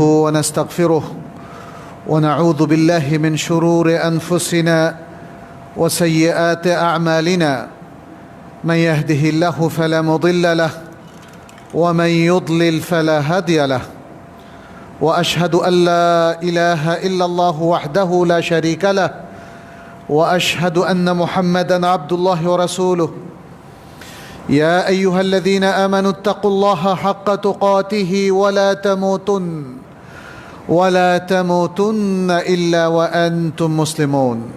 ونستغفره ونعوذ بالله من شرور أنفسنا وسيئات أعمالنا من يهده الله فلا مضل له ومن يضلل فلا هادي له وأشهد أن لا إله إلا الله وحده لا شريك له وأشهد أن محمدًا عبد الله ورسوله يا أيها الذين آمنوا اتقوا الله حق تقاته ولا تموتن إلا وأنتم مسلمون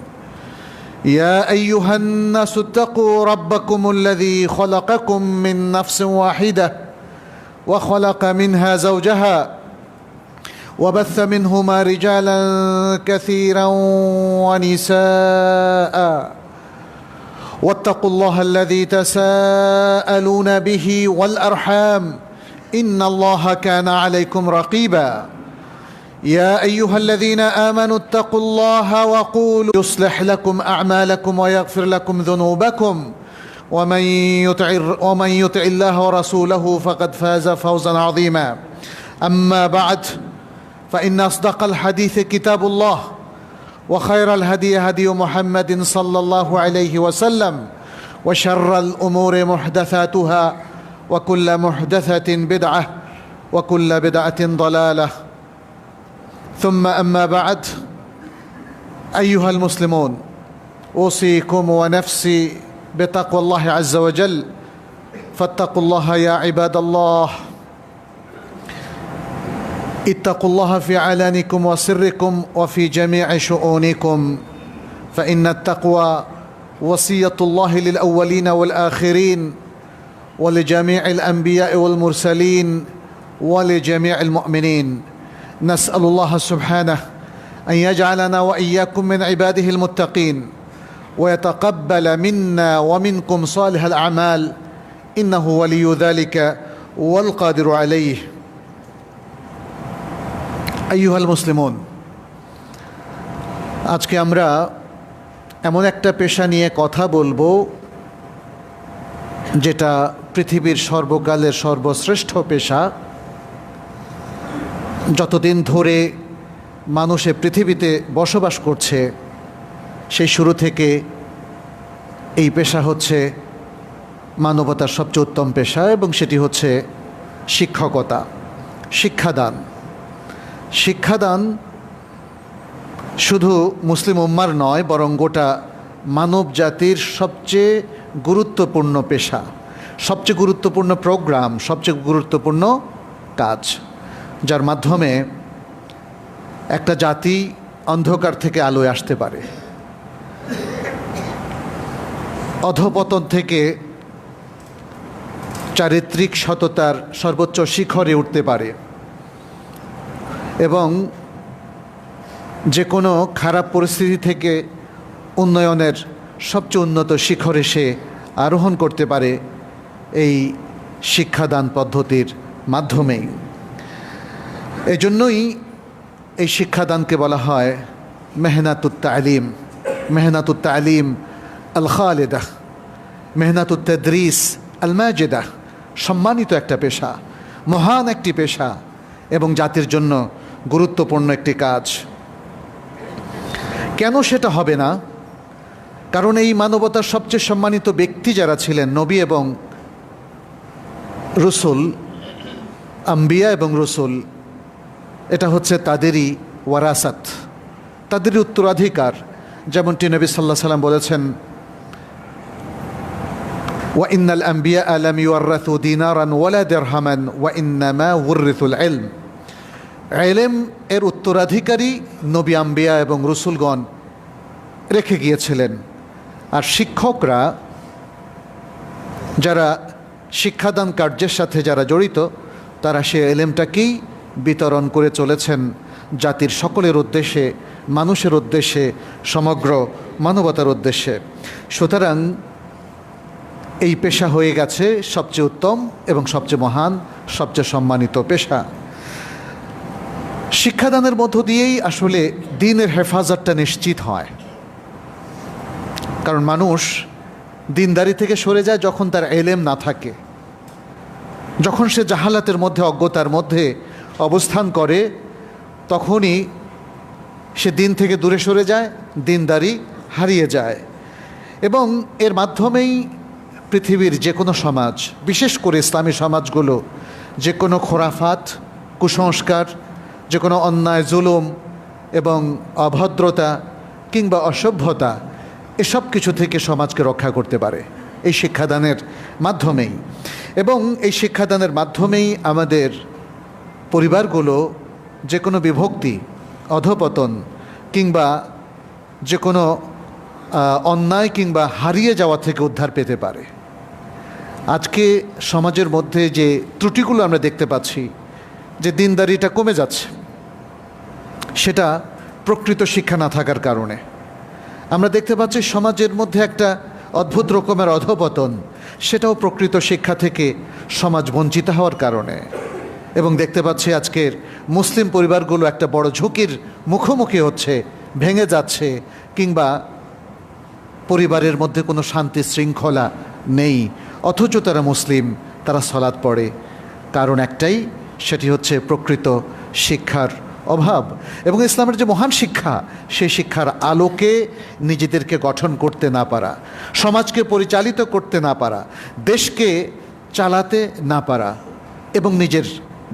يا أيها الناس اتقوا ربكم الذي خلقكم من نفس واحدة وخلق منها زوجها وبث منهما رجالا كثيرا ونساء واتقوا الله الذي تساءلون به والأرحام إن الله كان عليكم رقيبا يا أيها الذين آمنوا اتقوا الله وقولوا يصلح لكم أعمالكم ويغفر لكم ذنوبكم ومن يطع الله ورسوله فقد فاز فوزا عظيما أما بعد فإن أصدق الحديث كتاب الله وخير الهدي هدي محمد صلى الله عليه وسلم وشر الأمور محدثاتها وكل محدثة بدعة وكل بدعة ضلالة ثم أما بعد أيها المسلمون أوصيكم ونفسي بتقوى الله عز وجل فاتقوا الله يا عباد الله اتقوا الله في علانكم وسركم وفي جميع شؤونكم فإن التقوى وصية الله للأولين والآخرين ولجميع الأنبياء والمرسلين ولجميع المؤمنين نسأل الله سبحانه أن يجعلنا وإياكم من عباده المتقين ويتقبل منا ومنكم صالح الأعمال إنه ولي ذلك والقادر عليه আইয়ুহাল মুসলিমুন, আজকে আমরা এমন একটা পেশা নিয়ে কথা বলবো যেটা পৃথিবীর সর্বকালের সর্বশ্রেষ্ঠ পেশা। যতদিন ধরে মানুষে পৃথিবীতে বসবাস করছে সেই শুরু থেকে এই পেশা হচ্ছে মানবতার সবচেয়ে উত্তম পেশা, এবং সেটি হচ্ছে শিক্ষকতা, শিক্ষাদান। শিক্ষাদান শুধু মুসলিম উম্মার নয়, বরং গোটা মানব জাতির সবচেয়ে গুরুত্বপূর্ণ পেশা, সবচেয়ে গুরুত্বপূর্ণ প্রোগ্রাম, সবচেয়ে গুরুত্বপূর্ণ কাজ, যার মাধ্যমে একটা জাতি অন্ধকার থেকে আলোয় আসতে পারে, অধঃপতন থেকে চারিত্রিক সততার সর্বোচ্চ শিখরে উঠতে পারে এবং যে কোনো খারাপ পরিস্থিতি থেকে উন্নয়নের সবচেয়ে উন্নত শিখরে সে আরোহণ করতে পারে এই শিক্ষাদান পদ্ধতির মাধ্যমেই। এজন্যই এই শিক্ষাদানকে বলা হয় মেহনাতুত তালিম, মেহনাতুত তালিম আল খালিদাহ, মেহনাতুত তাদরিস আল মাজিদাহ। সম্মানিত একটা পেশা, মহান একটি পেশা এবং জাতির জন্য গুরুত্বপূর্ণ একটি কাজ। কেন সেটা হবে না? কারণ এই মানবতার সবচেয়ে সম্মানিত ব্যক্তি যারা ছিলেন, নবী এবং রসুল, আম্বিয়া এবং রসুল, এটা হচ্ছে তাদেরই ওয়ারাসাত, তাদেরই উত্তরাধিকার। যেমনটি নবী সাল্লাল্লাহু আলাইহি সাল্লাম বলেছেন, ওয়া ইন্নাল আম্বিয়া লাম ইউওয়াররাসু দিনারান ওয়ালা দিরহামান ওয়া ইন্নামা ওয়াররাসুল ইলম। ইলম এর উত্তরাধিকারী নবী, আম্বিয়া এবং রসুলগণ রেখে গিয়েছিলেন। আর শিক্ষকরা, যারা শিক্ষাদান কার্যের সাথে যারা জড়িত, তারা সে ইলমটাকেই বিতরণ করে চলেছেন জাতির সকলের উদ্দেশ্যে, মানুষের উদ্দেশ্যে, সমগ্র মানবতার উদ্দেশ্যে। সুতরাং এই পেশা হয়ে গেছে সবচেয়ে উত্তম এবং সবচেয়ে মহান, সবচেয়ে সম্মানিত পেশা। শিক্ষাদানের মধ্য দিয়েই আসলে দ্বীনের হেফাজতটা নিশ্চিত হয়। কারণ মানুষ দিনদারি থেকে সরে যায় যখন তার ইলম না থাকে, যখন সে জাহালাতের মধ্যে, অজ্ঞতার মধ্যে অবস্থান করে, তখনই সে দিন থেকে দূরে সরে যায়, দিনদারি হারিয়ে যায়। এবং এর মাধ্যমেই পৃথিবীর যে কোনো সমাজ, বিশেষ করে ইসলামী সমাজগুলো, যে কোনো খোরাফাত, কুসংস্কার, যে কোনো অন্যায়, জুলুম এবং অভদ্রতা কিংবা অসভ্যতা, এসব কিছু থেকে সমাজকে রক্ষা করতে পারে এই শিক্ষাদানের মাধ্যমেই। এবং এই শিক্ষাদানের মাধ্যমেই আমাদের পরিবারগুলো যে কোনো বিভক্তি, অধপতন কিংবা যে কোনো অন্যায় কিংবা হারিয়ে যাওয়া থেকে উদ্ধার পেতে পারে। আজকে সমাজের মধ্যে যে ত্রুটিগুলো আমরা দেখতে পাচ্ছি, যে দিনদারিটা কমে যাচ্ছে, সেটা প্রকৃত শিক্ষা না থাকার কারণে। আমরা দেখতে পাচ্ছি সমাজের মধ্যে একটা অদ্ভুত রকমের অধপতন, সেটাও প্রকৃত শিক্ষা থেকে সমাজ বঞ্চিত হওয়ার কারণে। এবং দেখতে পাচ্ছি আজকের মুসলিম পরিবারগুলো একটা বড় ঝুঁকির মুখোমুখি হচ্ছে, ভেঙে যাচ্ছে, কিংবা পরিবারের মধ্যে কোনো শান্তি শৃঙ্খলা নেই, অথচ তারা মুসলিম, তারা সালাত পড়ে। কারণ একটাই, সেটি হচ্ছে প্রকৃত শিক্ষার অভাব। এবং ইসলামের যে মহান শিক্ষা, সেই শিক্ষার আলোকে নিজেদেরকে গঠন করতে না পারা, সমাজকে পরিচালিত করতে না পারা, দেশকে চালাতে না পারা এবং নিজের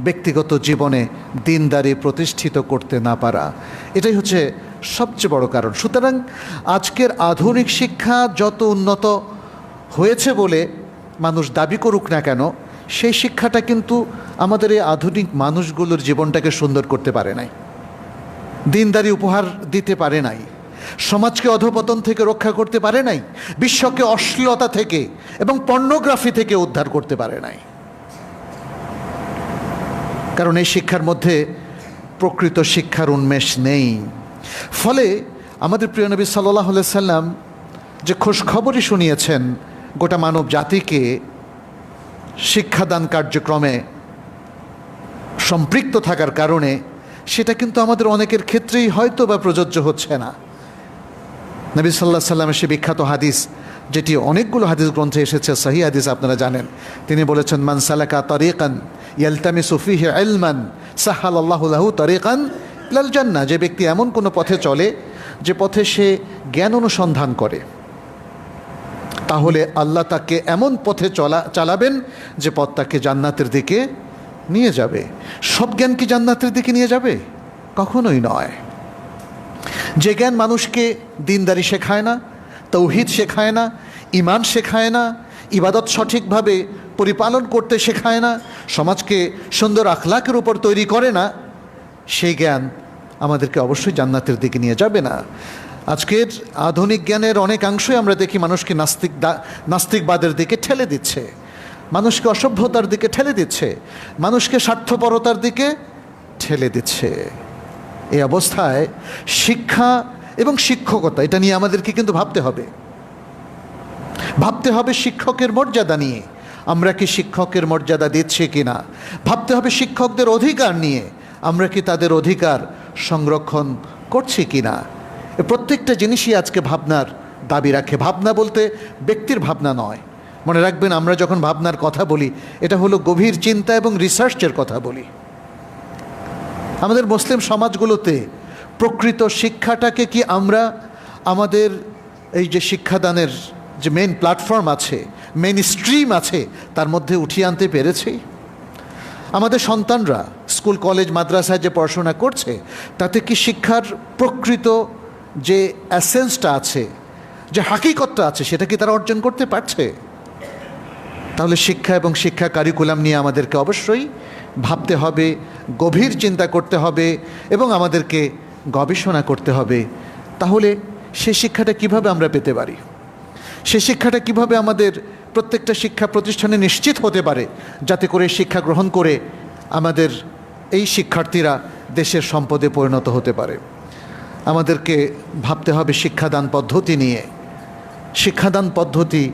ব্যক্তিগত জীবনে দিনদারি প্রতিষ্ঠিত করতে না পারা, এটাই হচ্ছে সবচেয়ে বড় কারণ। সুতরাং আজকের আধুনিক শিক্ষা যত উন্নত হয়েছে বলে মানুষ দাবি করুক না কেন, সেই শিক্ষাটা কিন্তু আমাদের এই আধুনিক মানুষগুলোর জীবনটাকে সুন্দর করতে পারে নাই, দিনদারি উপহার দিতে পারে নাই, সমাজকে অধপতন থেকে রক্ষা করতে পারে নাই, বিশ্বকে অশ্লীলতা থেকে এবং পর্নোগ্রাফি থেকে উদ্ধার করতে পারে নাই। কারণ এই শিক্ষার মধ্যে প্রকৃত শিক্ষার উন্মেষ নেই। ফলে আমাদের প্রিয় নবী সাল্লাল্লাহু আলাইহি সাল্লাম যে খোঁজখবরই শুনিয়েছেন গোটা মানব জাতিকে শিক্ষাদান কার্যক্রমে সম্পৃক্ত থাকার কারণে, সেটা কিন্তু আমাদের অনেকের ক্ষেত্রেই হয়তো বা প্রযোজ্য হচ্ছে না। নবী সাল্লাল্লাহু আলাইহি সাল্লামের সে বিখ্যাত হাদিস, যেটি অনেকগুলো হাদিস গ্রন্থে এসেছে, সহিহ হাদিস আপনারা জানেন, তিনি বলেছেন, মান সালাকা তারিকান ইয়ালতামিসু ফিহি ইলমান সাহালাল্লাহু লাহু তারিকান ইলাল জান্নাহ। যে ব্যক্তি এমন কোনো পথে চলে যে পথে সে জ্ঞান অনুসন্ধান করে, তাহলে আল্লাহ তাকে এমন পথে চালাবেন যে পথ তাকে জান্নাতের দিকে নিয়ে যাবে। সব জ্ঞান কি জান্নাতের দিকে নিয়ে যাবে? কখনোই নয়। যে জ্ঞান মানুষকে দিনদারি শেখায় না, তৌহিদ শেখায় না, ঈমান শেখায় না, ইবাদত সঠিকভাবে পরিপালন করতে শেখায় না, সমাজকে সুন্দর আখলাকের উপর তৈরি করে না, সেই জ্ঞান আমাদেরকে অবশ্যই জান্নাতের দিকে নিয়ে যাবে না। আজকের আধুনিক জ্ঞানের অনেকাংশই আমরা দেখি মানুষকে নাস্তিকবাদের দিকে ঠেলে দিচ্ছে, মানুষকে অসভ্যতার দিকে ঠেলে দিচ্ছে, মানুষকে স্বার্থপরতার দিকে ঠেলে দিচ্ছে। এই অবস্থায় শিক্ষা এবং শিক্ষকতা, এটা নিয়ে আমাদেরকে কিন্তু ভাবতে হবে। ভাবতে হবে শিক্ষকের মর্যাদা নিয়ে, আমরা কি শিক্ষকের মর্যাদা দিচ্ছি কিনা। ভাবতে হবে শিক্ষকদের অধিকার নিয়ে, আমরা কি তাদের অধিকার সংরক্ষণ করছি কিনা। প্রত্যেকটা জিনিসই আজকে ভাবনার দাবি রাখে। ভাবনা বলতে ব্যক্তির ভাবনা নয়, মনে রাখবেন, আমরা যখন ভাবনার কথা বলি, এটা হলো গভীর চিন্তা এবং রিসার্চের কথা বলি। আমাদের মুসলিম সমাজগুলোতে প্রকৃত শিক্ষাটাকে কি আমরা আমাদের এই যে শিক্ষাদানের যে মেইন প্ল্যাটফর্ম আছে, মেইন স্ট্রিম আছে, তার মধ্যে উঠিয়ে আনতে পেরেছি? আমাদের সন্তানরা স্কুল, কলেজ, মাদ্রাসায় যে পড়াশোনা করছে, তাতে কি শিক্ষার প্রকৃত যে অ্যাসেন্সটা আছে, যে হাকিকতটা আছে, সেটা কি তারা অর্জন করতে পারছে? তাহলে শিক্ষা এবং শিক্ষা কারিকুলাম নিয়ে আমাদেরকে অবশ্যই ভাবতে হবে, গভীর চিন্তা করতে হবে এবং আমাদেরকে গবেষণা করতে হবে। তাহলে সে শিক্ষাটা কিভাবে আমরা পেতে পারি, সে শিক্ষাটা কিভাবে আমাদের প্রত্যেকটা শিক্ষা প্রতিষ্ঠানে নিশ্চিত হতে পারে, যাতে করে শিক্ষা গ্রহণ করে আমাদের এই শিক্ষার্থীরা দেশের সম্পদে পরিণত হতে পারে। আমাদেরকে ভাবতে হবে শিক্ষাদান পদ্ধতি নিয়ে। শিক্ষাদান পদ্ধতি,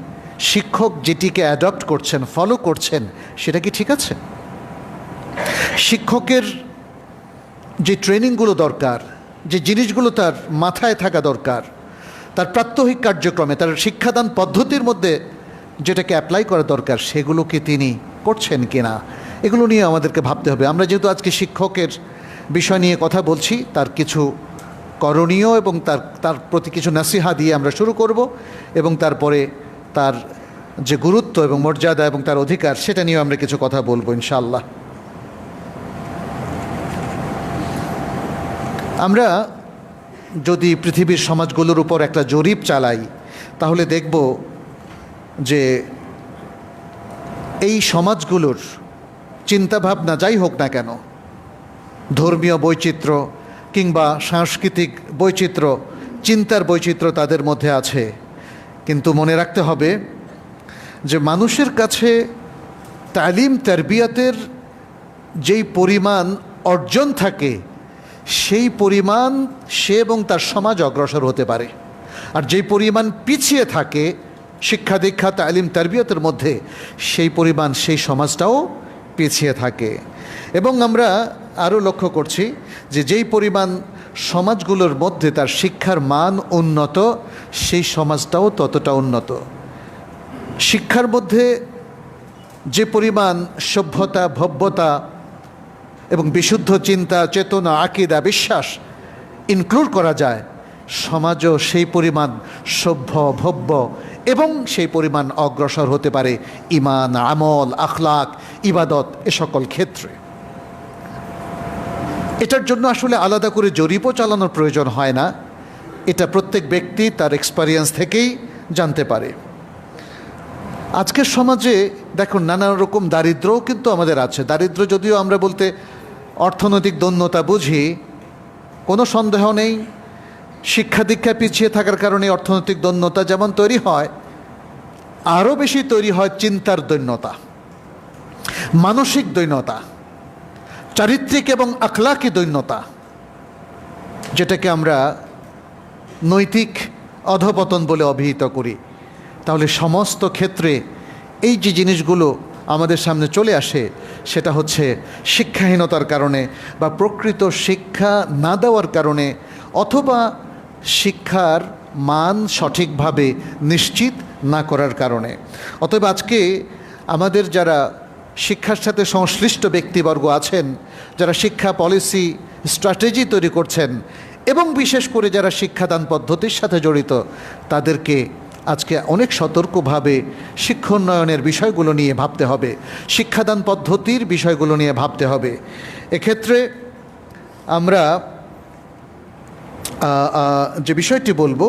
শিক্ষক যেটিকে অ্যাডপ্ট করছেন, ফলো করছেন, সেটা কি ঠিক আছে? শিক্ষকের যে ট্রেনিংগুলো দরকার, যে জিনিসগুলো তার মাথায় থাকা দরকার, তার প্রাত্যহিক কার্যক্রমে, তার শিক্ষাদান পদ্ধতির মধ্যে যেটাকে অ্যাপ্লাই করা দরকার, সেগুলো কি তিনি করছেন কিনা, এগুলো নিয়ে আমাদেরকে ভাবতে হবে। আমরা যেহেতু আজকে শিক্ষকের বিষয় নিয়ে কথা বলছি, তার কিছু করণীয় এবং তার প্রতি কিছু নাসিহা দিয়ে আমরা শুরু করব, এবং তারপরে তার যে গুরুত্ব এবং মর্যাদা এবং তার অধিকার সেটা নিয়েও আমরা কিছু কথা বলবো ইনশাআল্লাহ। আমরা যদি পৃথিবীর সমাজগুলোর উপর একটা জরিপ চালাই তাহলে দেখব যে এই সমাজগুলোর চিন্তাভাবনা যাই হোক না কেন, ধর্মীয় বৈচিত্র্য কিংবা সাংস্কৃতিক বৈচিত্র্য, চিন্তার বৈচিত্র্য তাদের মধ্যে আছে, কিন্তু মনে রাখতে হবে যে মানুষের কাছে তালিম তারবিয়াতের যেই পরিমাণ অর্জন থাকে সেই পরিমাণ সে এবং তার সমাজ অগ্রসর হতে পারে, আর যেই পরিমাণ পিছিয়ে থাকে শিক্ষা দীক্ষা তালিম তারবিয়াতের মধ্যে সেই পরিমাণ সেই সমাজটাও পিছিয়ে থাকে। এবং আমরা আরও লক্ষ্য করছি যে যেই পরিমাণ সমাজগুলোর মধ্যে তার শিক্ষার মান উন্নত সেই সমাজটাও ততটা উন্নত। শিক্ষার মধ্যে যে পরিমাণ সভ্যতা ভব্যতা এবং বিশুদ্ধ চিন্তা চেতনা আকীদা বিশ্বাস ইনক্লুড করা যায়, সমাজও সেই পরিমাণ সভ্য ভব্য এবং সেই পরিমাণ অগ্রসর হতে পারে ঈমান আমল আখলাক ইবাদত এ সকল ক্ষেত্রে। এটার জন্য আসলে আলাদা করে জরিপও চালানোর প্রয়োজন হয় না, এটা প্রত্যেক ব্যক্তি তার এক্সপেরিয়েন্স থেকেই জানতে পারে। আজকের সমাজে দেখুন নানা রকম দারিদ্র্যও কিন্তু আমাদের আছে। দারিদ্র্য যদিও আমরা বলতে অর্থনৈতিক দৈন্যতা বুঝি, কোনো সন্দেহ নেই শিক্ষা দীক্ষা পিছিয়ে থাকার কারণে অর্থনৈতিক দৈন্যতা যেমন তৈরি হয়, আরও বেশি তৈরি হয় চিন্তার দৈন্যতা, মানসিক দৈন্যতা, চারিত্রিক এবং আখলাকি দৈন্যতা, যেটাকে আমরা নৈতিক অধপতন বলে অভিহিত করি। তাহলে সমস্ত ক্ষেত্রে এই যে জিনিসগুলো আমাদের সামনে চলে আসে সেটা হচ্ছে শিক্ষাহীনতার কারণে বা প্রকৃত শিক্ষা না দেওয়ার কারণে, অথবা শিক্ষার মান সঠিকভাবে নিশ্চিত না করার কারণে। অতএব আজকে আমাদের যারা শিক্ষার সাথে সংশ্লিষ্ট ব্যক্তিবর্গ আছেন, যারা শিক্ষা পলিসি স্ট্র্যাটেজি তৈরি করছেন এবং বিশেষ করে যারা শিক্ষাদান পদ্ধতির সাথে জড়িত, তাদেরকে আজকে অনেক সতর্কভাবে শিক্ষোন্নয়নের বিষয়গুলো নিয়ে ভাবতে হবে, শিক্ষাদান পদ্ধতির বিষয়গুলো নিয়ে ভাবতে হবে। এক্ষেত্রে আমরা যে বিষয়টি বলবো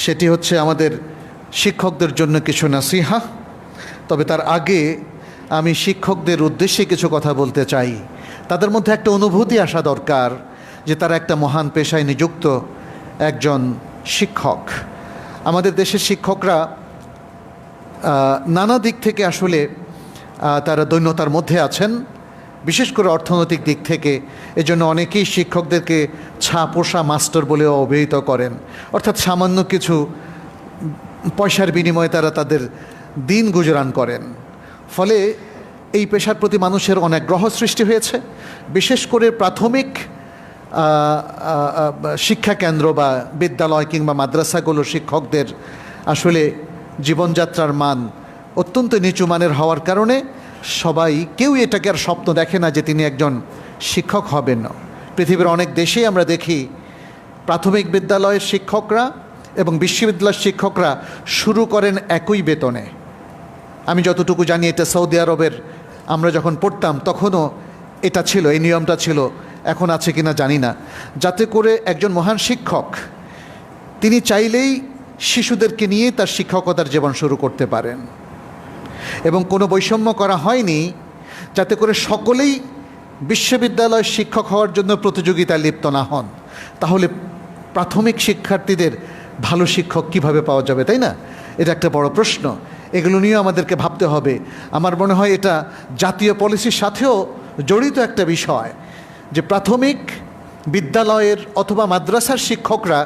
সেটি হচ্ছে আমাদের শিক্ষকদের জন্য কিছু নাসিহা। তবে তার আগে আমি শিক্ষকদের উদ্দেশ্যে কিছু কথা বলতে চাই। তাদের মধ্যে একটা অনুভূতি আসা দরকার যে তারা একটা মহান পেশায় নিযুক্ত একজন শিক্ষক। আমাদের দেশের শিক্ষকরা নানা দিক থেকে আসলে তারা দৈন্যতার মধ্যে আছেন, বিশেষ করে অর্থনৈতিক দিক থেকে। এজন্য অনেকেই শিক্ষকদেরকে ছাপোষা মাস্টার বলেও অভিহিত করেন, অর্থাৎ সামান্য কিছু পয়সার বিনিময়ে তারা তাদের দিন গুজরান করেন। ফলে এই পেশার প্রতি মানুষের অনেক গ্রহ সৃষ্টি হয়েছে। বিশেষ করে প্রাথমিক শিক্ষা কেন্দ্র বা বিদ্যালয় কিংবা মাদ্রাসাগুলো শিক্ষকদের আসলে জীবনযাত্রার মান অত্যন্ত নিচু মানের হওয়ার কারণে সবাই কেউ এটাকে আর স্বপ্ন দেখে না যে তিনি একজন শিক্ষক হবেন না। পৃথিবীর অনেক দেশেই আমরা দেখি প্রাথমিক বিদ্যালয়ের শিক্ষকরা এবং বিশ্ববিদ্যালয়ের শিক্ষকরা শুরু করেন একই বেতনে। আমি যতটুকু জানি এটা সৌদি আরবের আমরা যখন পড়তাম তখনও এটা ছিল, এই নিয়মটা ছিল, এখন আছে কিনা জানি না, যাতে করে একজন মহান শিক্ষক তিনি চাইলেই শিশুদেরকে নিয়ে তার শিক্ষকতার জীবন শুরু করতে পারেন। এবং কোনো বৈষম্য করা হয়নি যাতে করে সকলেই বিশ্ববিদ্যালয়ের শিক্ষক হওয়ার জন্য প্রতিযোগিতায় লিপ্ত না হন। তাহলে প্রাথমিক শিক্ষার্থীদের ভালো শিক্ষক কিভাবে পাওয়া যাবে, তাই না? এটা একটা বড় প্রশ্ন। এগুলো নিয়েও আমাদেরকে ভাবতে হবে। আমার মনে হয় এটা জাতীয় পলিসির সাথেও জড়িত একটা বিষয় যে প্রাথমিক বিদ্যালয়ের অথবা মাদ্রাসার শিক্ষকরা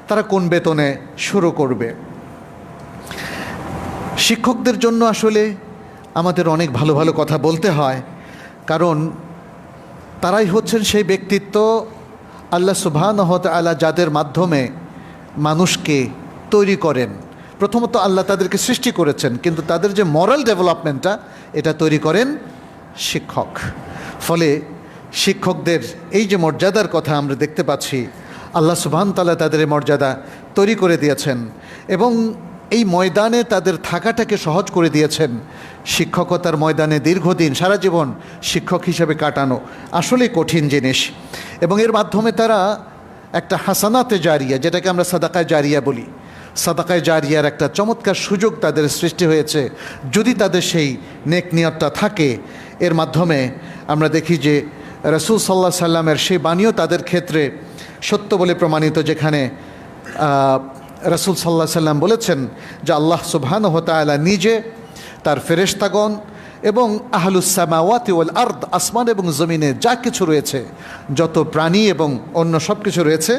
তারা কোন বেতনে শুরু করবে। শিক্ষকদের জন্য আসলে আমাদের অনেক ভালো ভালো কথা বলতে হয়, কারণ তারাই হচ্ছেন সেই ব্যক্তিত্ব আল্লাহ সুবহানাহু ওয়া তাআলা যাদের মাধ্যমে মানুষকে তৈরি করেন। প্রথমত আল্লাহ তাদেরকে সৃষ্টি করেছেন, কিন্তু তাদের যে মরাল ডেভেলপমেন্টটা এটা তৈরি করেন শিক্ষক। ফলে শিক্ষকদের এই যে মর্যাদার কথা আমরা দেখতে পাচ্ছি, আল্লাহ সুবহান তাআলা তাদের এই মর্যাদা তৈরি করে দিয়েছেন এবং এই ময়দানে তাদের থাকাটাকে সহজ করে দিয়েছেন। শিক্ষকতার ময়দানে দীর্ঘদিন সারা জীবন শিক্ষক হিসেবে কাটানো আসলেই কঠিন জিনিস, এবং এর মাধ্যমে তারা একটা হাসানাতে জারিয়া, যেটাকে আমরা সাদাকায়ে জারিয়া বলি, সাদাকায়ে জারিয়ার একটা চমৎকার সুযোগ তাদের সৃষ্টি হয়েছে যদি তাদের সেই নেক নিয়তটা থাকে। এর মাধ্যমে আমরা দেখি যে রাসূল সাল্লাল্লাহু আলাইহি সাল্লামের সেই বাণীও তাদের ক্ষেত্রে সত্য বলে প্রমাণিত, যেখানে রাসূল সাল্লাল্লাহু আলাইহি সাল্লাম বলেছেন যে আল্লাহ সুবহানাহু ওয়া তাআলা নিজে, তার ফেরেশতাগণ এবং আহলুস সামাওয়াতি ওয়াল আরদ, আসমান এবং জমিনে যা কিছু রয়েছে, যত প্রাণী এবং অন্য সব কিছু রয়েছে,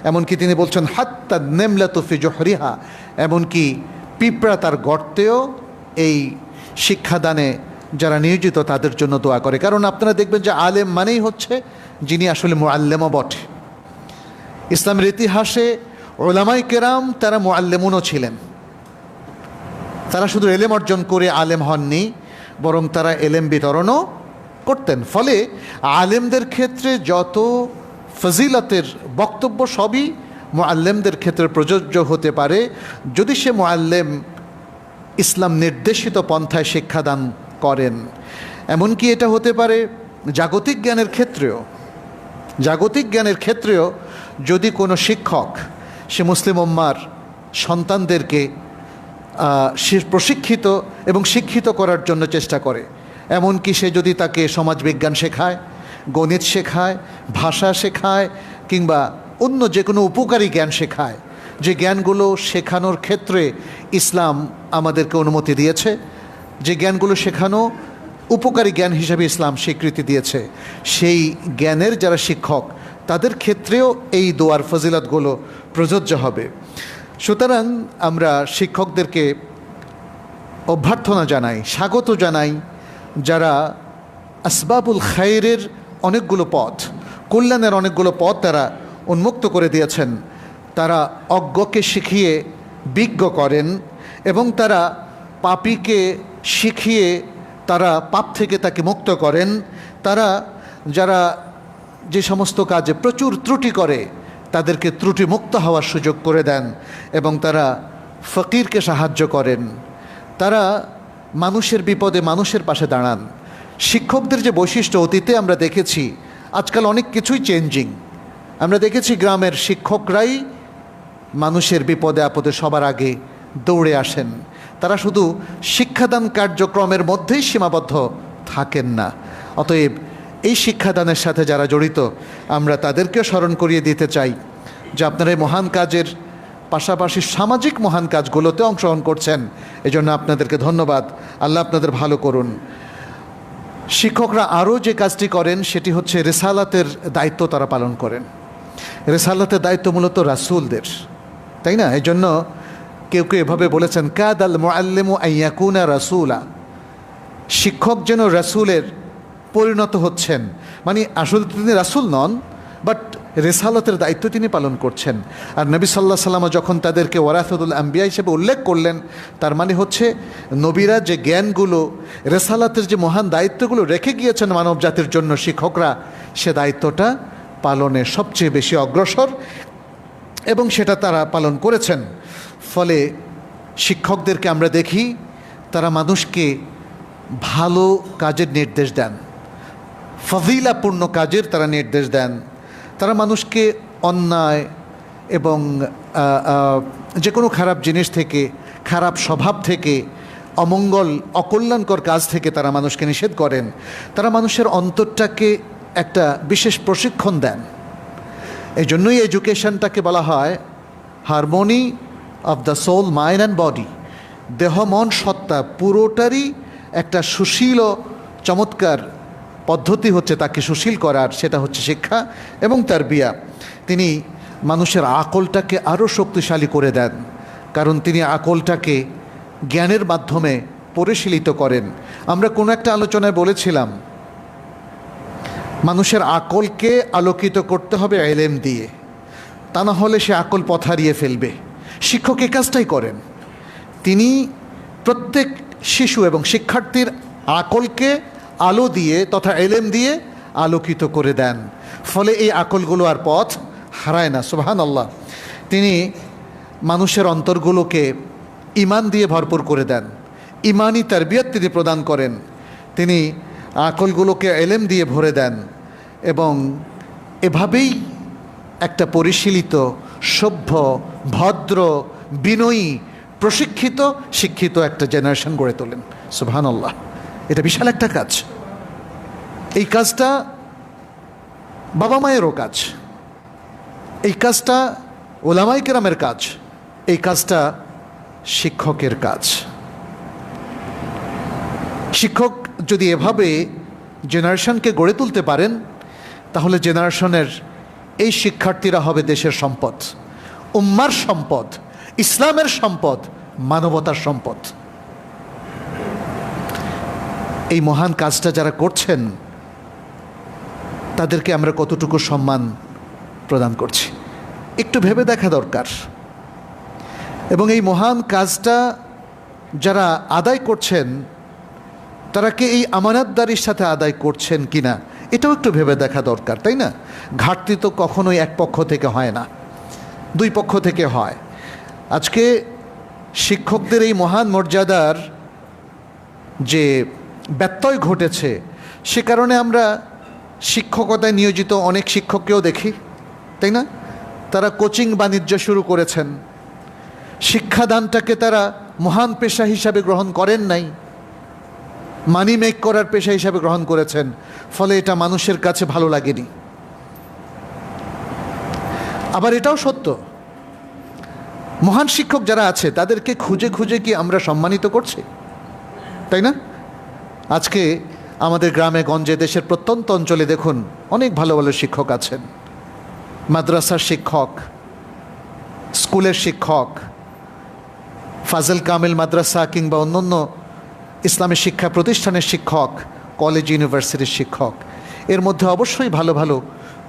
এমনকি তিনি বলছেন হাত্তা নেমলাতু ফি জুহরিহা, এমনকি পিঁপড়া তার গর্তেও এই শিক্ষাদানে যারা নিয়োজিত তাদের জন্য দোয়া করে। কারণ আপনারা দেখবেন যে আলেম মানেই হচ্ছে যিনি আসলে মুআল্লিমও বটে। ইসলামের ইতিহাসে উলামায়ে কেরাম তারা মুআল্লিমুনও ছিলেন। তারা শুধু এলেম অর্জন করে আলেম হননি, বরং তারা এলেম বিতরণও করতেন। ফলে আলেমদের ক্ষেত্রে যত ফজিলতের বক্তব্য সবই মুআল্লিমদের ক্ষেত্রে প্রযোজ্য হতে পারে যদি সে মুআল্লিম ইসলাম নির্দেশিত পন্থায় শিক্ষাদান করেন। এমনকি এটা হতে পারে জাগতিক জ্ঞানের ক্ষেত্রেও। জাগতিক জ্ঞানের ক্ষেত্রেও যদি কোনো শিক্ষক সে মুসলিম উম্মার সন্তানদেরকে প্রশিক্ষিত এবং শিক্ষিত করার জন্য চেষ্টা করে, এমনকি সে যদি তাকে সমাজবিজ্ঞান শেখায়, গণিত শেখায়, ভাষা শেখায়, কিংবা অন্য যে কোনো উপকারী জ্ঞান শেখায়, যে জ্ঞানগুলো শেখানোর ক্ষেত্রে ইসলাম আমাদেরকে অনুমতি দিয়েছে, যে জ্ঞানগুলো শেখানো উপকারী জ্ঞান হিসেবে ইসলাম স্বীকৃতি দিয়েছে, সেই জ্ঞানের যারা শিক্ষক তাদের ক্ষেত্রেও এই দোয়ার ফজিলতগুলো প্রযোজ্য হবে। সুতরাং আমরা শিক্ষকদেরকে অভ্যর্থনা জানাই, স্বাগত জানাই, যারা আসবাবুল খায়রের অনেকগুলো পথ, কল্যাণের অনেকগুলো পথ তারা উন্মুক্ত করে দিয়েছেন। তারা অজ্ঞকে শিখিয়ে বিজ্ঞ করেন এবং তারা পাপীকে শিখিয়ে তারা পাপ থেকে তাকে মুক্ত করেন। তারা যারা যে সমস্ত কাজে প্রচুর ত্রুটি করে তাদেরকে ত্রুটি মুক্ত হওয়ার সুযোগ করে দেন এবং তারা ফকিরকে সাহায্য করেন। তারা মানুষের বিপদে মানুষের পাশে দাঁড়ান। শিক্ষকদের যে বৈশিষ্ট্য অতীতে আমরা দেখেছি, আজকাল অনেক কিছুই চেঞ্জিং। আমরা দেখেছি গ্রামের শিক্ষকরাই মানুষের বিপদে আপদে সবার আগে দৌড়ে আসেন। তারা শুধু শিক্ষাদান কার্যক্রমের মধ্যেই সীমাবদ্ধ থাকেন না। অতএব এই শিক্ষাদানের সাথে যারা জড়িত আমরা তাদেরকেও স্মরণ করিয়ে দিতে চাই যে আপনারা এই মহান কাজের পাশাপাশি সামাজিক মহান কাজগুলোতে অংশগ্রহণ করছেন। এজন্য আপনাদেরকে ধন্যবাদ। আল্লাহ আপনাদের ভালো করুন। শিক্ষকরা আরও যে কাজটি করেন সেটি হচ্ছে রিসালাতের দায়িত্ব তারা পালন করেন। রিসালাতের দায়িত্ব মূলত রাসূলদের, তাই না? এই জন্য কেউ কেউ এভাবে বলেছেন কাদাল মুআল্লিমু আইয়াকুনা রাসূলা, শিক্ষক যেন রাসূলের পরিণত হচ্ছেন। মানে আসলে তিনি রাসূল নন, বাট রিসালাতের দায়িত্ব তিনি পালন করছেন। আর নবী সাল্লাল্লাহু আলাইহি ওয়াসাল্লাম যখন তাদেরকে ওয়ারাসাতুল আম্বিয়া হিসেবে উল্লেখ করলেন, তার মানে হচ্ছে নবীরা যে জ্ঞানগুলো, রিসালাতের যে মহান দায়িত্বগুলো রেখে গিয়েছেন মানব জাতির জন্য, শিক্ষকরা সে দায়িত্বটা পালনে সবচেয়ে বেশি অগ্রসর এবং সেটা তারা পালন করেছেন। ফলে শিক্ষকদেরকে আমরা দেখি তারা মানুষকে ভালো কাজের নির্দেশ দেন, ফজিলাপূর্ণ কাজের তারা নির্দেশ দেন। তারা মানুষকে অন্যায় এবং যে কোনো খারাপ জিনিস থেকে, খারাপ স্বভাব থেকে, অমঙ্গল অকল্যাণকর কাজ থেকে তারা মানুষকে নিষেধ করেন। তারা মানুষের অন্তরটাকে একটা বিশেষ প্রশিক্ষণ দেন। এই জন্যই এডুকেশনটাকে বলা হয় harmony of the soul, mind and body. দেহ মন সত্তা পুরোটারই একটা সুশীল চমৎকার পদ্ধতি হচ্ছে তাকে সুশীল করার, সেটা হচ্ছে শিক্ষা এবং তারবিয়া। তিনি মানুষের আকলটাকে আরও শক্তিশালী করে দেন, কারণ তিনি আকলটাকে জ্ঞানের মাধ্যমে পরিশীলিত করেন। আমরা কোনো একটা আলোচনায় বলেছিলাম মানুষের আকলকে আলোকিত করতে হবে ইলম দিয়ে, তা না হলে সে আকল পথ হারিয়ে ফেলবে। শিক্ষক এই কাজটাই করেন। তিনি প্রত্যেক শিশু এবং শিক্ষার্থীর আকলকে আলো দিয়ে তথা ইলম দিয়ে আলোকিত করে দেন, ফলে এই আকলগুলো আর পথ হারায় না। সুবহানাল্লাহ। তিনি মানুষের অন্তরগুলোকে ঈমান দিয়ে ভরপুর করে দেন, ঈমানি তারবিয়ত তিনি প্রদান করেন, তিনি আকলগুলোকে ইলম দিয়ে ভরে দেন, এবং এভাবেই একটা পরিশীলিত, সভ্য, ভদ্র, বিনয়ী, প্রশিক্ষিত, শিক্ষিত একটা জেনারেশন গড়ে তোলেন। সুবহানাল্লাহ। এটা বিশাল একটা কাজ। এই কাজটা বাবা মায়েরও কাজ, এই কাজটা ওলামায়ে কেরামের কাজ, এই কাজটা শিক্ষকের কাজ। শিক্ষক যদি এভাবে জেনারেশনকে গড়ে তুলতে পারেন, তাহলে জেনারেশনের এই শিক্ষার্থীরা হবে দেশের সম্পদ, উম্মার সম্পদ, ইসলামের সম্পদ, মানবতার সম্পদ। এই মহান কাজটা যারা করছেন তাদেরকে আমরা কতটুকু সম্মান প্রদান করছি একটু ভেবে দেখা দরকার। এবং এই মহান কাজটা যারা আদায় করছেন তারা কি এই আমানতদারির সাথে আদায় করছেন কিনা এটাও একটু ভেবে দেখা দরকার, তাই না? ঘাটতি তো কখনোই এক পক্ষ থেকে হয় না, দুই পক্ষ থেকে হয়। আজকে শিক্ষকদের এই মহান মর্যাদার যে ব্যত্যয় ঘটেছে, সে কারণে আমরা শিক্ষকতায় নিয়োজিত অনেক শিক্ষককেও দেখি, তাই না? তারা কোচিং বাণিজ্য শুরু করেছেন, শিক্ষাদানটাকে তারা মহান পেশা হিসাবে গ্রহণ করেন নাই, মানি মেক করার পেশা হিসাবে গ্রহণ করেছেন, ফলে এটা মানুষের কাছে ভালো লাগেনি। আবার এটাও সত্য, মহান শিক্ষক যারা আছে তাদেরকে খুঁজে খুঁজে কি আমরা সম্মানিত করছি, তাই না? আজকে আমাদের গ্রামে গঞ্জে, দেশের প্রত্যন্ত অঞ্চলে দেখুন অনেক ভালো ভালো শিক্ষক আছেন, মাদ্রাসার শিক্ষক, স্কুলের শিক্ষক, ফাজল কামিল মাদ্রাসা কিংবা অন্যান্য ইসলামী শিক্ষা প্রতিষ্ঠানের শিক্ষক, কলেজ ইউনিভার্সিটির শিক্ষক, এর মধ্যে অবশ্যই ভালো ভালো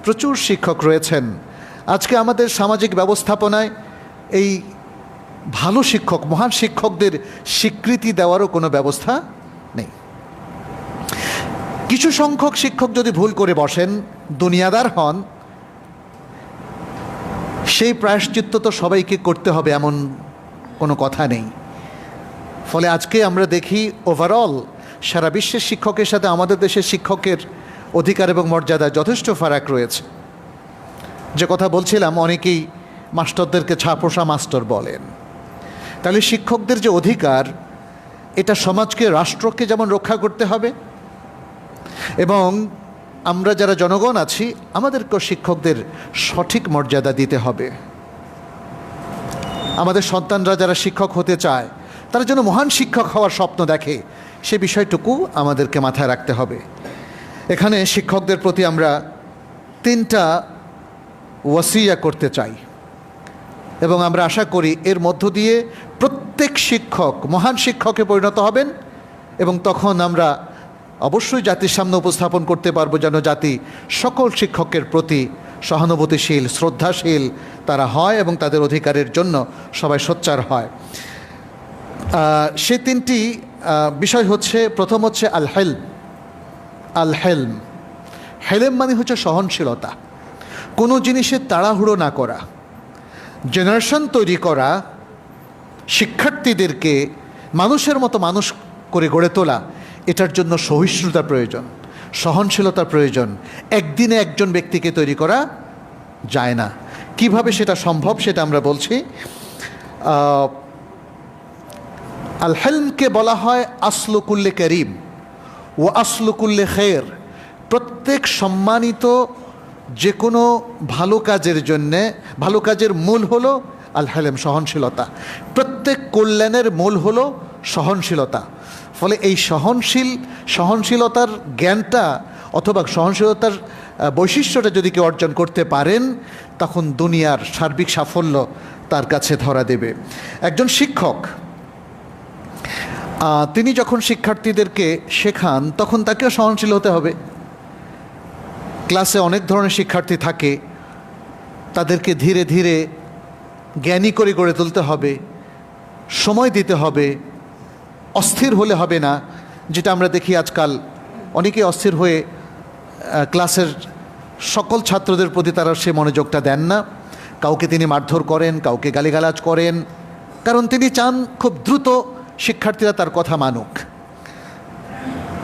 প্রচুর শিক্ষক রয়েছেন। আজকে আমাদের সামাজিক ব্যবস্থাপনায় এই ভালো শিক্ষক, মহান শিক্ষকদের স্বীকৃতি দেওয়ারও কোনো ব্যবস্থা নেই। কিছু সংখ্যক শিক্ষক যদি ভুল করে বসেন, দুনিয়াদার হন, সেই প্রায়শ্চিত্ত তো সবাইকে করতে হবে এমন কোনো কথা নেই। ফলে আজকে আমরা দেখি ওভারঅল সারা বিশ্বের শিক্ষকের সাথে আমাদের দেশের শিক্ষকের অধিকার এবং মর্যাদায় যথেষ্ট ফারাক রয়েছে। যে কথা বলছিলাম, অনেকেই মাস্টারদেরকে ছাপোষা মাস্টার বলেন। তাহলে শিক্ষকদের যে অধিকার, এটা সমাজকে, রাষ্ট্রকে যেমন রক্ষা করতে হবে, এবং আমরা যারা জনগণ আছি আমাদেরকেও শিক্ষকদের সঠিক মর্যাদা দিতে হবে। আমাদের সন্তানরা যারা শিক্ষক হতে চায় তারা যেন মহান শিক্ষক হওয়ার স্বপ্ন দেখে, সে বিষয়টুকু আমাদেরকে মাথায় রাখতে হবে। এখানে শিক্ষকদের প্রতি আমরা 3টা ওয়াসিয়া করতে চাই, এবং আমরা আশা করি এর মধ্য দিয়ে প্রত্যেক শিক্ষক মহান শিক্ষকে পরিণত হবেন, এবং তখন আমরা অবশ্যই জাতির সামনে উপস্থাপন করতে পারবো যেন জাতি সকল শিক্ষকের প্রতি সহানুভূতিশীল, শ্রদ্ধাশীল তারা হয়, এবং তাদের অধিকারের জন্য সবাই সোচ্চার হয়। সে 3টি বিষয় হচ্ছে, প্রথম হচ্ছে আল হেলম। আল হেলম, হেলেম মানে হচ্ছে সহনশীলতা, কোনো জিনিসের তাড়াহুড়ো না করা, জেনারেশন তৈরি করা, শিক্ষার্থীদেরকে মানুষের মতো মানুষ করে গড়ে তোলা, এটার জন্য সহিষ্ণুতা প্রয়োজন, সহনশীলতা প্রয়োজন। একদিনে একজন ব্যক্তিকে তৈরি করা যায় না। কিভাবে সেটা সম্ভব সেটা আমরা বলছি। আল হেলমকে বলা হয় আসলুকুল্লে করিম ও আসলুকুল্লে খের। প্রত্যেক সম্মানিত যে কোনো ভালো কাজের জন্যে, ভালো কাজের মূল হলো আল হেলম, সহনশীলতা। প্রত্যেক কল্যাণের মূল হলো সহনশীলতা। ফলে এই সহনশীলতার জ্ঞানটা অথবা সহনশীলতার বৈশিষ্ট্যটা যদি কেউ অর্জন করতে পারেন, তখন দুনিয়ার সার্বিক সাফল্য তার কাছে ধরা দেবে। একজন শিক্ষক তিনি যখন শিক্ষার্থীদেরকে শেখান তখন তাকেও সহনশীল হতে হবে। ক্লাসে অনেক ধরনের শিক্ষার্থী থাকে, তাদেরকে ধীরে ধীরে জ্ঞানী করে গড়ে তুলতে হবে, সময় দিতে হবে, অস্থির হলে হবে না। যেটা আমরা দেখি আজকাল অনেকে অস্থির হয়ে ক্লাসের সকল ছাত্রদের প্রতি তারা সে মনোযোগটা দেন না। কাউকে তিনি মারধর করেন, কাউকে গালিগালাজ করেন, কারণ তিনি চান খুব দ্রুত শিক্ষার্থীরা তার কথা মানুক।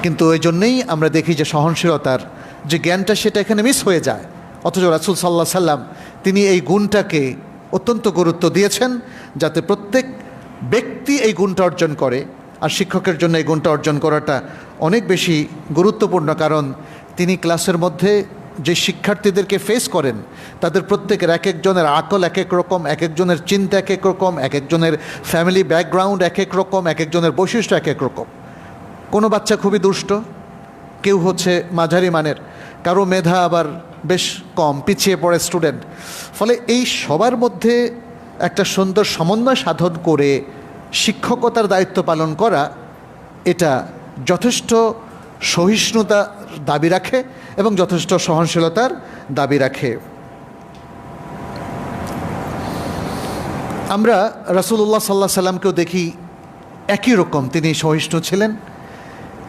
কিন্তু ওই জন্যেই আমরা দেখি যে সহনশীলতার যে জ্ঞানটা সেটা এখানে মিস হয়ে যায়। অথচ রাসূল সাল্লাল্লাহু আলাইহি সাল্লাম তিনি এই গুণটাকে অত্যন্ত গুরুত্ব দিয়েছেন, যাতে প্রত্যেক ব্যক্তি এই গুণটা অর্জন করে। আর শিক্ষকের জন্য এই গুণটা অর্জন করাটা অনেক বেশি গুরুত্বপূর্ণ, কারণ তিনি ক্লাসের মধ্যে যে শিক্ষার্থীদেরকে ফেস করেন তাদের প্রত্যেকের এক একজনের আকল এক এক রকম, এক একজনের চিন্তা এক এক রকম, এক একজনের ফ্যামিলি ব্যাকগ্রাউন্ড এক এক রকম, এক একজনের বৈশিষ্ট্য এক এক রকম। কোনো বাচ্চা খুবই দুষ্ট, কেউ হচ্ছে মাঝারি মানের, কারো মেধা আবার বেশ কম, পিছিয়ে পড়ে স্টুডেন্ট। ফলে এই সবার মধ্যে একটা সুন্দর সমন্বয় সাধন করে শিক্ষকতার দায়িত্ব পালন করা, এটা যথেষ্ট সহিষ্ণুতার দাবি রাখে এবং যথেষ্ট সহনশীলতার দাবি রাখে। আমরা রাসূলুল্লাহ সাল্লাল্লাহু আলাইহি সাল্লামকেও দেখি একই রকম, তিনি সহিষ্ণু ছিলেন।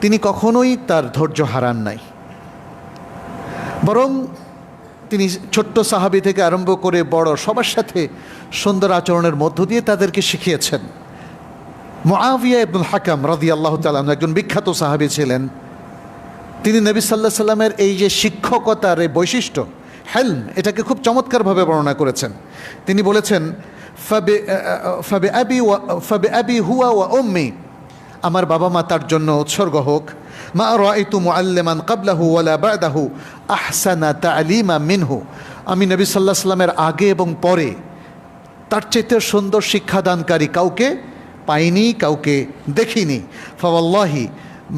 তিনি কখনোই তার ধৈর্য হারান নাই, বরং তিনি ছোট্ট সাহাবী থেকে আরম্ভ করে বড় সবার সাথে সুন্দর আচরণের মধ্য দিয়ে তাদেরকে শিখিয়েছেন। মুআবিয়া ইবনুল হাকাম রাদিয়াল্লাহু তাআলা আনহু একজন বিখ্যাত সাহাবী ছিলেন। তিনি নবী সাল্লাল্লাহু আলাইহি সাল্লামের এই যে শিক্ষকতার এই বৈশিষ্ট্য হেলম, এটাকে খুব চমৎকারভাবে বর্ণনা করেছেন। তিনি বলেছেন, ফাবি আবি হুয়া ওয়া উম্মি, আমার বাবা মা তার জন্য উৎসর্গ হোক। মা রাআইতু মুআল্লিমান ক্বাবলাহু ওয়ালা বা'দাহু আহসানা তা'লিমা মিনহু, আমি নবী সাল্লাল্লাহু আলাইহি সাল্লামের আগে এবং পরে তার চাইতে সুন্দর শিক্ষাদানকারী কাউকে পাইনি, কাউকে দেখিনি। ফাওয়াল্লাহি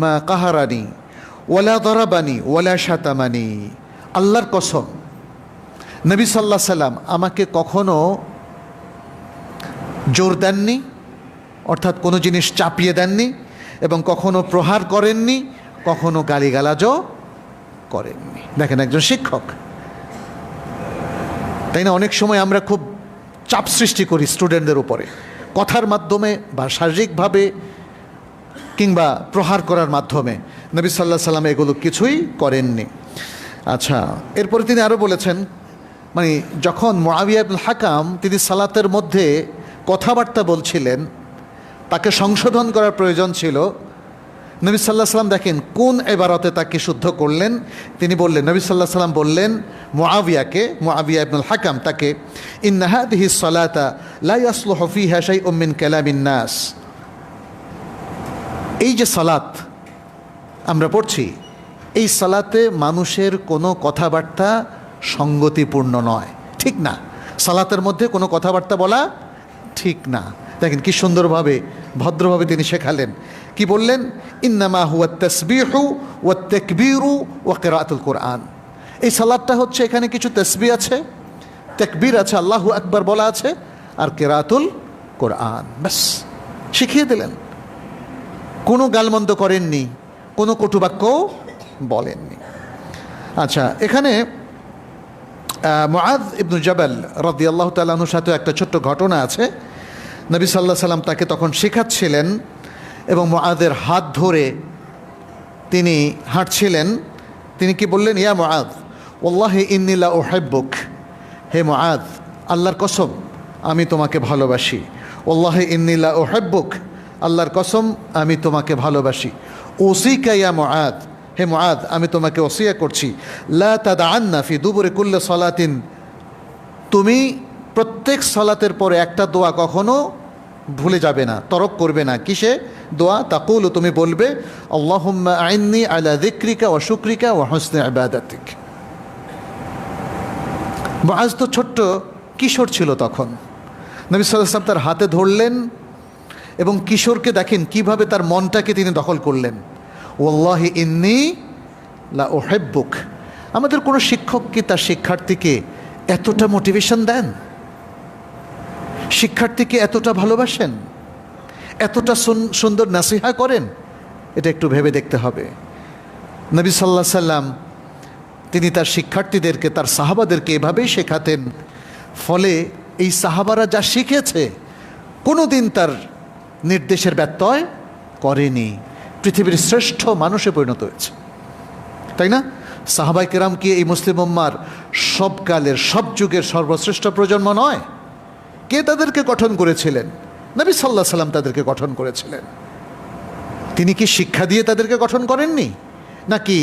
মা কাহারানি ওয়ালা দরাবানি ওয়ালা শাতামানি, আল্লাহর কসম নবী সাল্লাল্লাহু আলাইহি সাল্লাম আমাকে কখনো জোর দেননি, অর্থাৎ কোনো জিনিস চাপিয়ে দেননি, এবং কখনো প্রহার করেননি, কখনো গালিগালাজও করেননি। দেখেন একজন শিক্ষক, তাই না? অনেক সময় আমরা খুব চাপ সৃষ্টি করি স্টুডেন্টদের উপরে, কথার মাধ্যমে বা শারীরিকভাবে কিংবা প্রহার করার মাধ্যমে। নবী সাল্লাল্লাহু আলাইহি সাল্লাম এগুলো কিছুই করেননি। আচ্ছা, এরপরে তিনি আরও বলেছেন, মানে যখন মুআবিয়া ইবনুল হাকাম তিনি সালাতের মধ্যে কথাবার্তা বলছিলেন, তাকে সংশোধন করার প্রয়োজন ছিল, নবী সাল্লাল্লাহু আলাইহি সাল্লাম দেখেন কোন ইবারতে তাকে শুদ্ধ করলেন। তিনি বললেন, নবী সাল্লাল্লাহু আলাইহি সাল্লাম বললেন মুআবিয়া ইবনুল হাকাম তাকে, ইন্না হাযিহিস সালাতা লা ইয়াসলুহু ফিহা শাইউম মিন কালামিন নাস, এই যে সালাত আমরা পড়ছি, এই সালাতে মানুষের কোনো কথাবার্তা সঙ্গতিপূর্ণ নয়, ঠিক না। সালাতের মধ্যে কোনো কথাবার্তা বলা ঠিক না। দেখেন কি সুন্দরভাবে ভদ্রভাবে তিনি শেখালেন। কি বললেন? ইন্নামা হুয়া তাসবিহু ওয়া তাকবীরু ওয়া কিরাআতুল কুরআন, এই সালাতটা হচ্ছে এখানে কিছু তাসবিহ আছে, তাকবীর আছে, আল্লাহু আকবার বলা আছে, আর কিরাআতুল কুরআন, বাস শিখিয়ে দিলেন। কোনো গালমন্দ করেননি, কোনো কটুবাক্যও বলেননি। আচ্ছা, এখানে মুআয ইবনু জাবাল রাদিয়াল্লাহু তাআলা আনহুর সাথে একটা ছোট্ট ঘটনা আছে। নবী সাল্লাল্লাহু আলাইহি সাল্লাম তাকে তখন শেখাচ্ছিলেন এবং মুআযের হাত ধরে তিনি হাঁটছিলেন। তিনি কি বললেন? ইয়া মুআয ওয়াল্লাহি ইন্নী লা উহিব্বুক, হে মুআয আল্লাহর কসম আমি তোমাকে ভালোবাসি। ওয়াল্লাহি ইন্নী লা উহিব্বুক, আল্লাহর কসম আমি তোমাকে ভালোবাসি। ওসিকা ইয়া মুআয, হে মুআয আমি তোমাকে ওসিয়া করছি, লা তাদআন্না ফি দুবুরি কুল্লি সালাতিন, তুমি প্রত্যেক সালাতের পরে একটা দোয়া কখনো ভুলে যাবে না, তরক করবে না। কিসে দোয়া? তাকুলু, তুমি বলবে, আল্লাহুম্মা আইন্নি আলা যিকরিকা ওয়া শুকরিকা ওয়া হুসনি ইবাদাতিক। মুআয তো ছোট্ট কিশোর ছিল তখন। নবী সাল্লাল্লাহু আলাইহি ওয়াসাল্লাম তার হাতে ধরলেন এবং কিশোরকে দেখেন কিভাবে তার মনটাকে তিনি দখল করলেন। ওয়াল্লাহি ইন্নী লা উহিব্বুক। আমাদের কোনো শিক্ষক কি তার শিক্ষার্থীকে এতটা মোটিভেশন দেন? শিক্ষার্থীকে এতটা ভালোবাসেন? এতটা সুন্দর নাসিহা করেন? এটা একটু ভেবে দেখতে হবে। নবী সাল্লাল্লাহু আলাইহি সাল্লাম তিনি তার শিক্ষার্থীদেরকে, তার সাহাবাদেরকে এভাবেই শেখাতেন। ফলে এই সাহাবারা যা শিখেছে কোনো দিন তার নির্দেশের ব্যত্যয় করেনি, পৃথিবীর শ্রেষ্ঠ মানুষে পরিণত হয়েছে, তাই না? সাহাবায়ে কেরাম কি এই মুসলিম উম্মার সব কালের সব যুগের সর্বশ্রেষ্ঠ প্রজন্ম নয়? কে তাদেরকে গঠন করেছিলেন? নবী সাল্লাল্লাহু আলাইহি সাল্লাম তাদেরকে গঠন করেছিলেন। তিনি কি শিক্ষা দিয়ে তাদেরকে গঠন করেননি, নাকি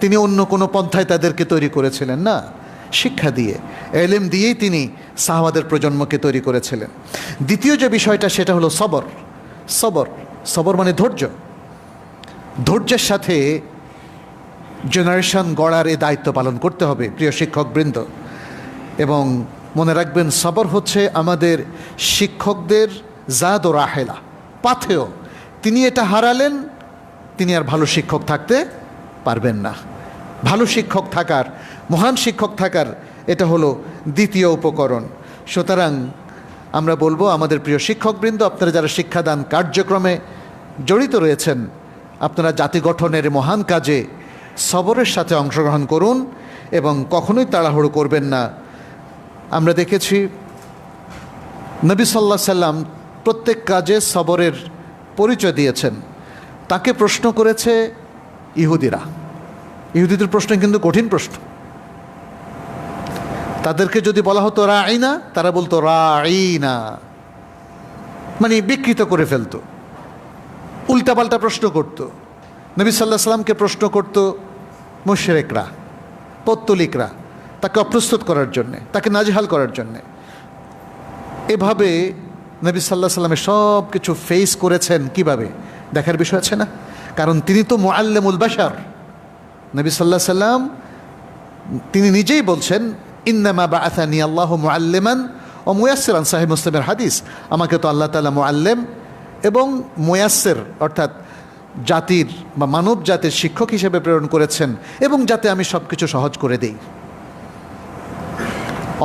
তিনি অন্য কোনো পন্থায় তাদেরকে তৈরি করেছিলেন? না, শিক্ষা দিয়ে, এলেম দিয়েই তিনি সাহাবাদের প্রজন্মকে তৈরি করেছিলেন। দ্বিতীয় যে বিষয়টা সেটা হলো সবর। সবর সবর মানে ধৈর্য। ধৈর্যের সাথে জেনারেশন গড়ার এই দায়িত্ব পালন করতে হবে প্রিয় শিক্ষকবৃন্দ। এবং মনে রাখবেন, সবর হচ্ছে আমাদের শিক্ষকদের জাদ ও রাহেলা, পাথেয়। তিনি এটা হারালেন, তিনি আর ভালো শিক্ষক থাকতে পারবেন না। ভালো শিক্ষক থাকার, মহান শিক্ষক থাকার এটা হলো দ্বিতীয় উপকরণ। সুতরাং আমরা বলবো, আমাদের প্রিয় শিক্ষকবৃন্দ, আপনারা যারা শিক্ষাদান কার্যক্রমে জড়িত রয়েছেন, আপনারা জাতি গঠনের মহান কাজে সবরের সাথে অংশগ্রহণ করুন এবং কখনোই তাড়াহুড়ো করবেন না। আমরা দেখেছি নবী সাল্লাল্লাহু আলাইহি সাল্লাম প্রত্যেক কাজে সবরের পরিচয় দিয়েছেন। তাকে প্রশ্ন করেছে ইহুদিরা। ইহুদিদের প্রশ্ন কিন্তু কঠিন প্রশ্ন। তাদেরকে যদি বলা হতো রাঈনা, তারা বলতো রাঈনা, মানে বিকৃত করে ফেলতো, উল্টাপাল্টা প্রশ্ন করত। নবী সাল্লাল্লাহু আলাইহি সাল্লামকে প্রশ্ন করত মুশরিকরা, পৌত্তলিকরা, তাকে অপ্রস্তুত করার জন্যে, তাকে নাজেহাল করার জন্যে। এভাবে নবী সাল্লাল্লাহু আলাইহি সাল্লামের সব কিছু ফেস করেছেন। কিভাবে দেখার বিষয় আছে না? কারণ তিনি তো মুআল্লিমুল বাশার। নবী সাল্লাল্লাহু আলাইহি সাল্লাম তিনি নিজেই বলছেন, ইন্নামা বাআসানি আল্লাহু মুআল্লিমান ও মুয়াসসিরান, সহিহ মুসলিমের হাদিস। আমাকে তো আল্লাহ তাআলা মুআল্লিম এবং মুয়াসসির, অর্থাৎ জাতির বা মানব জাতির শিক্ষক হিসেবে প্রেরণ করেছেন, এবং যাতে আমি সব কিছু সহজ করে দেই।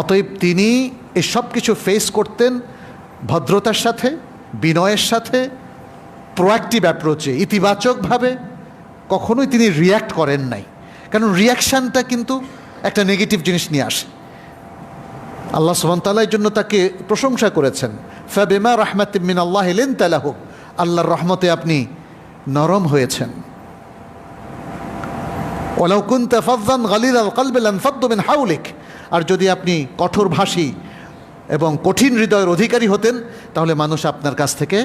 অতএব তিনি এই সব কিছু ফেস করতেন ভদ্রতার সাথে, বিনয়ের সাথে, প্রোঅ্যাক্টিভ অ্যাপ্রোচে, ইতিবাচকভাবে। কখনোই তিনি রিয়্যাক্ট করেন নাই, কারণ রিয়াকশানটা কিন্তু একটা নেগেটিভ জিনিস নিয়ে আসে। আল্লাহ সুবহানাহু ওয়া তাআলা এর জন্য তাকে প্রশংসা করেছেন, ফাবিমা রাহমাতিম মিনাল্লাহি লিনতা লাহুম, আল্লাহর রহমতে আপনি নরম হয়েছেন। ওয়ালাউ কুনতা ফাযযান গালিযাল কলবি লানফাদ্দু মিন হাওলিক, আর যদি আপনি কঠোরভাষী এবং কঠিন হৃদয়ের অধিকারী হতেন, তাহলে মানুষ আপনার কাছ থেকে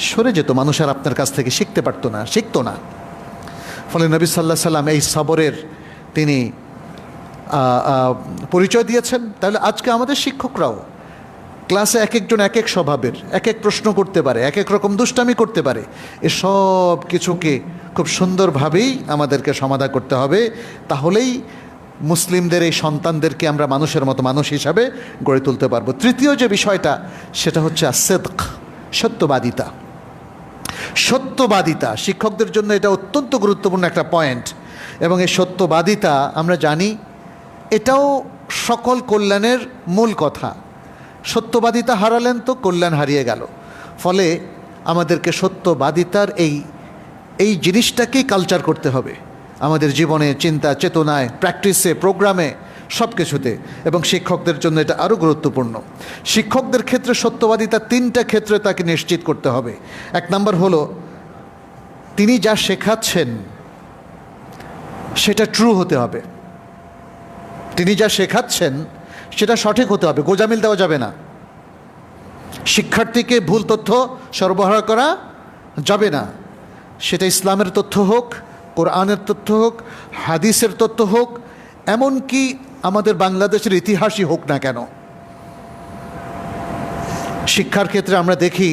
সরে যেত, মানুষ আর আপনার কাছ থেকে শিখতে পারতো না, শিখতো না। ফলে নবী সাল্লাল্লাহু আলাইহি সাল্লাম এই সবরের তিনি পরিচয় দিয়েছেন। তাহলে আজকে আমাদের শিক্ষকরাও ক্লাসে এক একজন এক এক স্বভাবের, এক এক প্রশ্ন করতে পারে, এক এক রকম দুষ্টামি করতে পারে। এসব কিছুকে খুব সুন্দরভাবেই আমাদেরকে সমাধান করতে হবে। তাহলেই মুসলিমদের এই সন্তানদেরকে আমরা মানুষের মতো মানুষ হিসাবে গড়ে তুলতে পারবো। তৃতীয় যে বিষয়টা সেটা হচ্ছে সিদক, সত্যবাদিতা। সত্যবাদিতা শিক্ষকদের জন্য এটা অত্যন্ত গুরুত্বপূর্ণ একটা পয়েন্ট। এবং এই সত্যবাদিতা আমরা জানি এটাও সকল কল্যাণের মূল কথা। সত্যবাদিতা হারালেন তো কল্যাণ হারিয়ে গেল। ফলে আমাদেরকে সত্যবাদিতার এই জিনিসটাকেই কালচার করতে হবে আমাদের জীবনে, চিন্তা চেতনায়, প্র্যাকটিসে, প্রোগ্রামে, সব কিছুতে। এবং শিক্ষকদের জন্য এটা আরও গুরুত্বপূর্ণ। শিক্ষকদের ক্ষেত্রে সত্যবাদিতা তিনটা ক্ষেত্রে তাকে নিশ্চিত করতে হবে। এক নম্বর হলো, তিনি যা শেখাচ্ছেন সেটা ট্রু হতে হবে। তিনি যা শেখাচ্ছেন সেটা সঠিক হতে হবে, গোজামিল দেওয়া যাবে না। শিক্ষার্থীকে ভুল তথ্য সরবরাহ করা যাবে না, সেটা ইসলামের তথ্য হোক, কোরআনের তথ্য হোক, হাদিসের তথ্য হোক, এমনকি আমাদের বাংলাদেশের ইতিহাসই হোক না কেন। শিক্ষার ক্ষেত্রে আমরা দেখি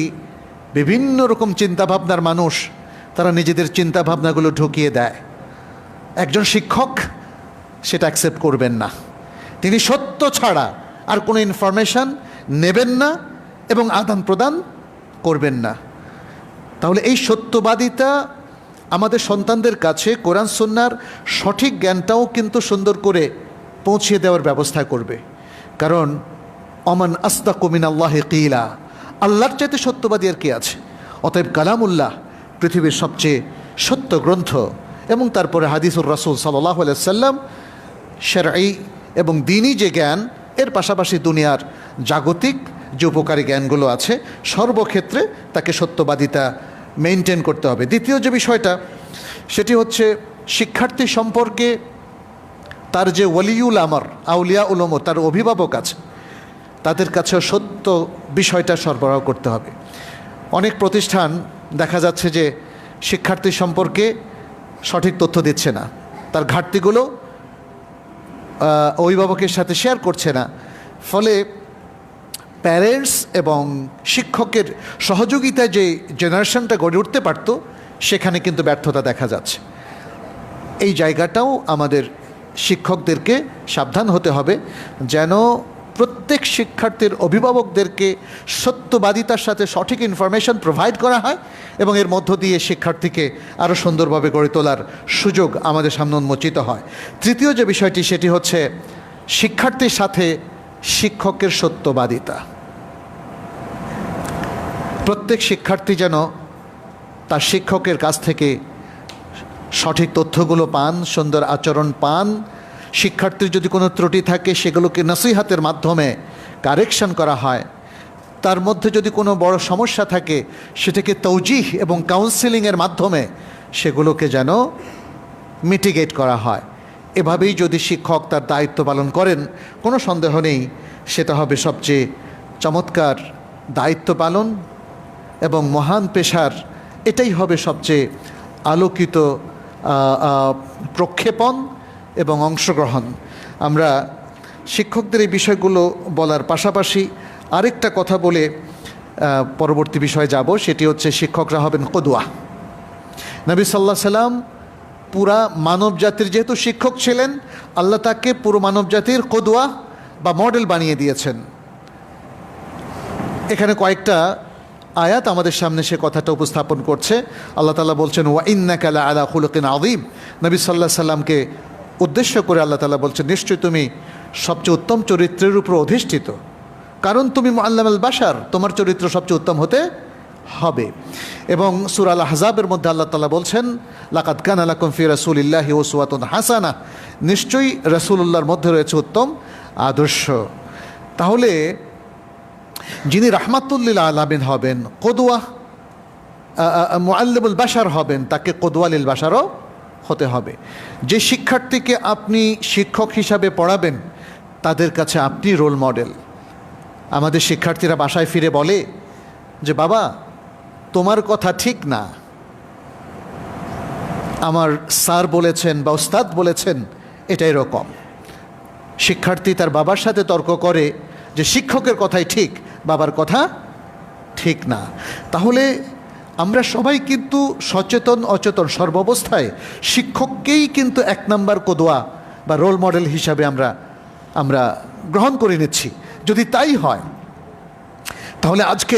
বিভিন্ন রকম চিন্তাভাবনার মানুষ, তারা নিজেদের চিন্তাভাবনাগুলো ঢুকিয়ে দেয়। একজন শিক্ষক সেটা অ্যাকসেপ্ট করবেন না। তিনি সত্য ছাড়া আর কোনো ইনফরমেশন নেবেন না এবং আদান প্রদান করবেন না। তাহলে এই সত্যবাদিতা আমাদের সন্তানদের কাছে কোরআন সুন্নাহর সঠিক জ্ঞানটাও কিন্তু সুন্দর করে পৌঁছে দেওয়ার ব্যবস্থা করবে। কারণ অমান আসদাকু মিনাল্লাহি কিলা, আল্লাহর চাইতে সত্যবাদী আর কি আছে। অতএব কালামুল্লাহ পৃথিবীর সবচেয়ে সত্য গ্রন্থ। এবং তারপরে হাদিসুর রাসূল সাল্লাল্লাহু আলাইহি ওয়াসাল্লাম, শরঈ এবং দ্বীনি যে জ্ঞান, এর পাশাপাশি দুনিয়ার জাগতিক যে উপকারী জ্ঞানগুলো আছে, সর্বক্ষেত্রে তাকে সত্যবাদিতা মেনটেন করতে হবে। দ্বিতীয় যে বিষয়টা সেটি হচ্ছে শিক্ষার্থী সম্পর্কে তার যে ওয়ালিউল আমর, আউলিয়া উলম, তার অভিভাবক আছে, তাদের কাছে সত্য বিষয়টা সরবরাহ করতে হবে। অনেক প্রতিষ্ঠান দেখা যাচ্ছে যে শিক্ষার্থী সম্পর্কে সঠিক তথ্য দিচ্ছে না, তার ঘাটতিগুলো অভিভাবকের সাথে শেয়ার করছে না, ফলে প্যারেন্টস এবং শিক্ষকের সহযোগিতায় যে জেনারেশনটা গড়ে উঠতে পারত, সেখানে কিন্তু ব্যর্থতা দেখা যাচ্ছে। এই জায়গাটাও আমাদের শিক্ষকদেরকে সাবধান হতে হবে, যেন প্রত্যেক শিক্ষার্থীর অভিভাবকদেরকে সত্যবাদিতার সাথে সঠিক ইনফরমেশন প্রোভাইড করা হয় এবং এর মধ্য দিয়ে শিক্ষার্থীকে আরও সুন্দরভাবে গড়ে তোলার সুযোগ আমাদের সামনে উন্মোচিত হয়। তৃতীয় যে বিষয়টি, সেটি হচ্ছে শিক্ষার্থীর সাথে শিক্ষকের সত্যবাদিতা। প্রত্যেক শিক্ষার্থী যেন তার শিক্ষকের কাছ থেকে সঠিক তথ্যগুলো পান, সুন্দর আচরণ পান। শিক্ষার্থীর যদি কোনো ত্রুটি থাকে সেগুলোকে নসিহাতের মাধ্যমে কারেকশন করা হয়। তার মধ্যে যদি কোনো বড় সমস্যা থাকে সেটাকে তৌজিহ এবং কাউন্সেলিংয়ের মাধ্যমে সেগুলোকে যেন মিটিগেট করা হয়। এভাবেই যদি শিক্ষক তার দায়িত্ব পালন করেন, কোনো সন্দেহ নেই সেটা হবে সবচেয়ে চমৎকার দায়িত্ব পালন এবং মহান পেশার এটাই হবে সবচেয়ে আলোকিত প্রক্ষেপণ এবং অংশগ্রহণ। আমরা শিক্ষকদের এই বিষয়গুলো বলার পাশাপাশি আরেকটা কথা বলে পরবর্তী বিষয়ে যাব, সেটি হচ্ছে শিক্ষকরা হবেন কদওয়া। নবী সাল্লাল্লাহু আলাইহি সাল্লাম পুরা মানব জাতির যেহেতু শিক্ষক ছিলেন, আল্লাহ তাকে পুরো মানব জাতির কদওয়া বা মডেল বানিয়ে দিয়েছেন। এখানে কয়েকটা আয়াত আমাদের সামনে সে কথাটা উপস্থাপন করছে। আল্লাহ তাআলা বলছেন, ওয়া ইন্নাকা লাআলা খুলুকিন আযীম। নবী সাল্লাল্লাহু আলাইহি সাল্লামকে উদ্দেশ্য করে আল্লাহ তাআলা বলছেন, নিশ্চয়ই তুমি সবচেয়ে উত্তম চরিত্রের উপর অধিষ্ঠিত, কারণ তুমি মুআল্লামুল বাশার, তোমার চরিত্র সবচেয়ে উত্তম হতে হবে। এবং সূরা আল আহজাবের মধ্যে আল্লাহ তাআলা বলছেন, লাকাদ কানা লাকুম ফি রাসূলিল্লাহি উসওয়াতুন হাসানাহ, নিশ্চয়ই রাসূলুল্লাহর মধ্যে রয়েছে উত্তম আদর্শ। তাহলে যিনি রাহমাতুল লিল আলামিন হবেন, কদওয়া মুআল্লিমুল বাশার হবেন, তাকে কদওয়া লিল বাশারও হতে হবে। যে শিক্ষার্থীকে আপনি শিক্ষক হিসাবে পড়াবেন তাদের কাছে আপনি রোল মডেল। আমাদের শিক্ষার্থীরা বাসায় ফিরে বলে যে বাবা তোমার কথা ঠিক না, আমার স্যার বলেছেন বা ওস্তাদ বলেছেন এটা এরকম। শিক্ষার্থী তার বাবার সাথে তর্ক করে যে শিক্ষকের কথাই ঠিক, বাবার কথা ঠিক না। তাহলে আমরা সবাই কিন্তু সচেতন অচেতন সর্বাবস্থায় শিক্ষককেই কিন্তু এক নাম্বার কদওয়া বা রোল মডেল হিসাবে আমরা গ্রহণ করে নিচ্ছি। যদি তাই হয় তাহলে আজকে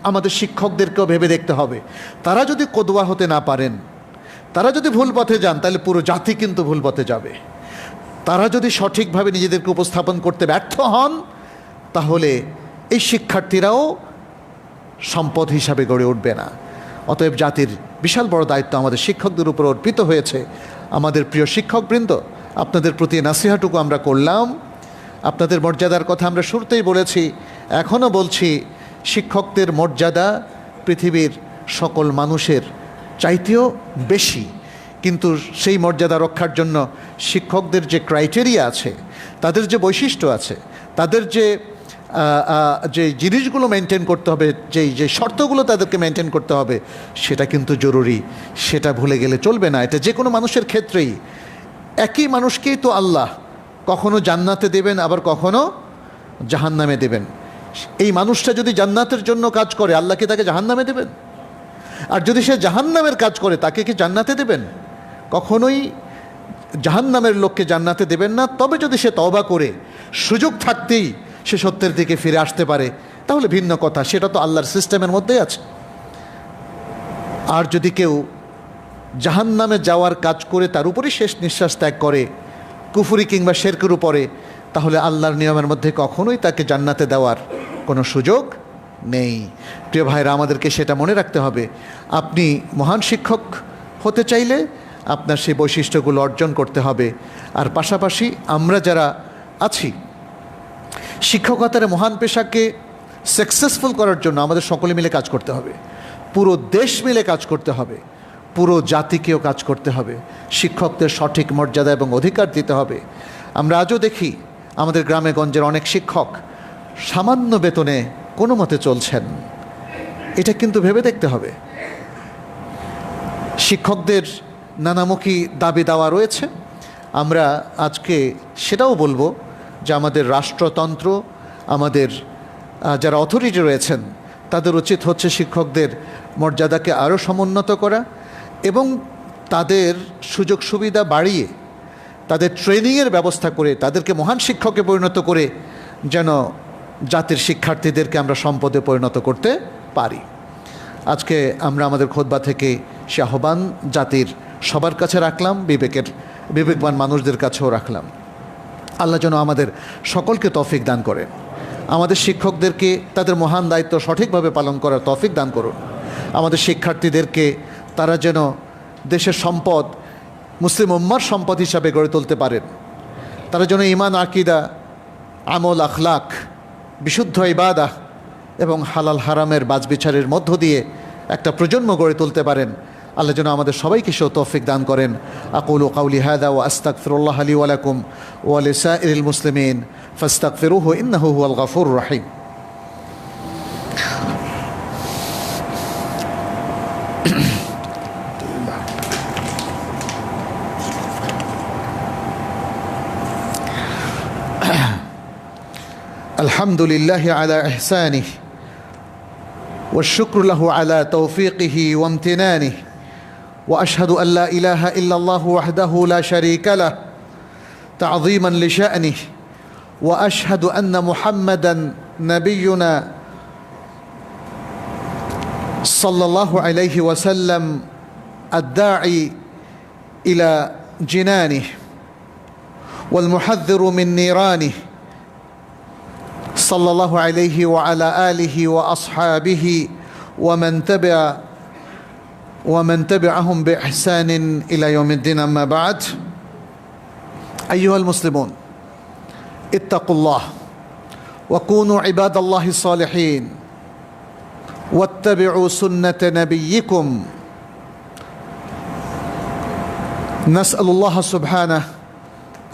আমাদের শিক্ষকদেরকেও ভেবে দেখতে হবে, তারা যদি কদওয়া হতে না পারেন, তারা যদি ভুল পথে যান, তাহলে পুরো জাতি কিন্তু ভুল পথে যাবে। তারা যদি সঠিকভাবে নিজেদেরকে উপস্থাপন করতে ব্যর্থ হন, তাহলে এই শিক্ষার্থীরাও সম্পদ হিসাবে গড়ে উঠবে না। অতএব জাতির বিশাল বড় দায়িত্ব আমাদের শিক্ষকদের উপর অর্পিত হয়েছে। আমাদের প্রিয় শিক্ষকবৃন্দ, আপনাদের প্রতি নাসিহাটুকু আমরা করলাম। আপনাদের মর্যাদার কথা আমরা শুরুতেই বলেছি, এখনও বলছি, শিক্ষকদের মর্যাদা পৃথিবীর সকল মানুষের চাইতেও বেশি। কিন্তু সেই মর্যাদা রক্ষার জন্য শিক্ষকদের যে ক্রাইটেরিয়া আছে, তাদের যে বৈশিষ্ট্য আছে, তাদের যে জিনিসগুলো মেনটেন করতে হবে, যে শর্তগুলো তাদেরকে মেনটেন করতে হবে, সেটা কিন্তু জরুরি। সেটা ভুলে গেলে চলবে না। এটা যে কোনো মানুষের ক্ষেত্রেই। একই মানুষকেই তো আল্লাহ কখনো জান্নাতে দেবেন, আবার কখনো জাহান্নামে দেবেন। এই মানুষটা যদি জান্নাতের জন্য কাজ করে, আল্লাহ কি তাকে জাহান্নামে দেবেন? আর যদি সে জাহান্নামের কাজ করে, তাকে কি জান্নাতে দেবেন? কখনোই জাহান্নামের লোককে জান্নাতে দেবেন না। তবে যদি সে তওবা করে সুযোগ থাকতেই সে সত্যের দিকে ফিরে আসতে পারে, তাহলে ভিন্ন কথা, সেটা তো আল্লাহর সিস্টেমের মধ্যেই আছে। আর যদি কেউ জাহান্নামে যাওয়ার কাজ করে তার উপরই শেষ নিঃশ্বাস ত্যাগ করে, কুফরি কিংবা শিরকের উপরে, তাহলে আল্লাহর নিয়মের মধ্যে কখনোই তাকে জান্নাতে দেওয়ার কোনো সুযোগ নেই। প্রিয় ভাইরা, আমাদেরকে সেটা মনে রাখতে হবে। আপনি মহান শিক্ষক হতে চাইলে আপনার সেই বৈশিষ্ট্যগুলো অর্জন করতে হবে। আর পাশাপাশি আমরা যারা আছি, শিক্ষকতার মহান পেশাকে সাকসেসফুল করার জন্য আমাদের সকলে মিলে কাজ করতে হবে, পুরো দেশ মিলে কাজ করতে হবে, পুরো জাতিকেও কাজ করতে হবে। শিক্ষকদের সঠিক মর্যাদা এবং অধিকার দিতে হবে। আমরা আজও দেখি আমাদের গ্রামে গঞ্জের অনেক শিক্ষক সামান্য বেতনে কোনো মতে চলছেন। এটা কিন্তু ভেবে দেখতে হবে। শিক্ষকদের নানামুখী দাবি দাওয়া রয়েছে। আমরা আজকে সেটাও বলবো যে আমাদের রাষ্ট্রতন্ত্র, আমাদের যারা অথরিটি রয়েছেন তাদের উচিত হচ্ছে শিক্ষকদের মর্যাদাকে আরও সমুন্নত করা এবং তাদের সুযোগ সুবিধা বাড়িয়ে তাদের ট্রেনিংয়ের ব্যবস্থা করে তাদেরকে মহান শিক্ষকে পরিণত করে যেন জাতির শিক্ষার্থীদেরকে আমরা সম্পদে পরিণত করতে পারি। আজকে আমরা আমাদের খুতবা থেকে সে আহ্বান জাতির সবার কাছে রাখলাম, বিবেকবান মানুষদের কাছেও রাখলাম। আল্লাহ যেন আমাদের সকলকে তৌফিক দান করেন। আমাদের শিক্ষকদেরকে তাদের মহান দায়িত্ব সঠিকভাবে পালন করার তৌফিক দান করুন। আমাদের শিক্ষার্থীদেরকে তারা যেন দেশের সম্পদ, মুসলিম উম্মার সম্পদ হিসাবে গড়ে তুলতে পারেন। তারা যেন ঈমান, আকীদা, আমল, আখলাক, বিশুদ্ধ ইবাদাহ এবং হালাল হারামের বাছবিচারের মধ্য দিয়ে একটা প্রজন্ম গড়ে তুলতে পারেন। আল্লাহ যেন আমাদের সবাইকে সে তৌফিক দান করেন। আকুলু কাউলি হাদা ওয়া আস্তাগফিরুল্লাহ লি ওয়া লাকুম ওয়া লিসাইরিল মুসলিমিন ফাস্তাগফিরুহু ইন্নাহু হুয়াল গফুরুর রহিম। আলহামদুলিল্লাহি আলা ইহসানিহি والشكر له على توفيقه وامتنانه وأشهد أن لا إله إلا الله وحده لا شريك له تعظيما لشأنه وأشهد أن محمدا نبينا صلى الله عليه وسلم الداعي إلى جنانه والمحذر من نيرانه صلى الله عليه وعلى آله وأصحابه ومن تبعهم بإحسان إلى يوم الدين. أما بعد، أيها المسلمون اتقوا الله وكونوا عباد الله الصالحين واتبعوا سنة نبيكم. نسأل الله سبحانه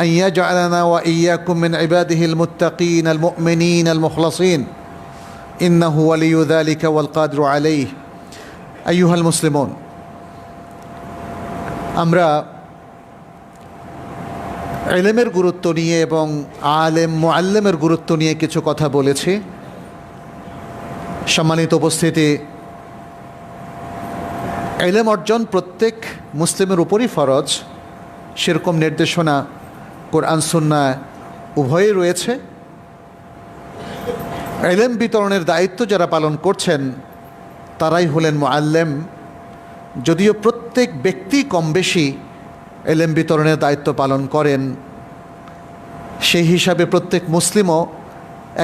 أن يجعلنا وإياكم من عباده المتقين المؤمنين المخلصين إنه ولي ذلك والقادر عليه. أيها المسلمون، আমরা ইলমের গুরুত্ব নিয়ে এবং আলেম মুআল্লিমের গুরুত্ব নিয়ে কিছু কথা বলেছি। সম্মানিত উপস্থিতি, ইলম অর্জন প্রত্যেক মুসলিমের উপরই ফরজ। সেরকম নির্দেশনা কোরআন সুন্নাহ উভয়ই রয়েছে। ইলম বিতরণের দায়িত্ব যারা পালন করছেন তারাই হলেন মুআল্লিম। যদিও প্রত্যেক ব্যক্তি কম বেশি ইলম বিতরণের দায়িত্ব পালন করেন, সেই হিসাবে প্রত্যেক মুসলিমও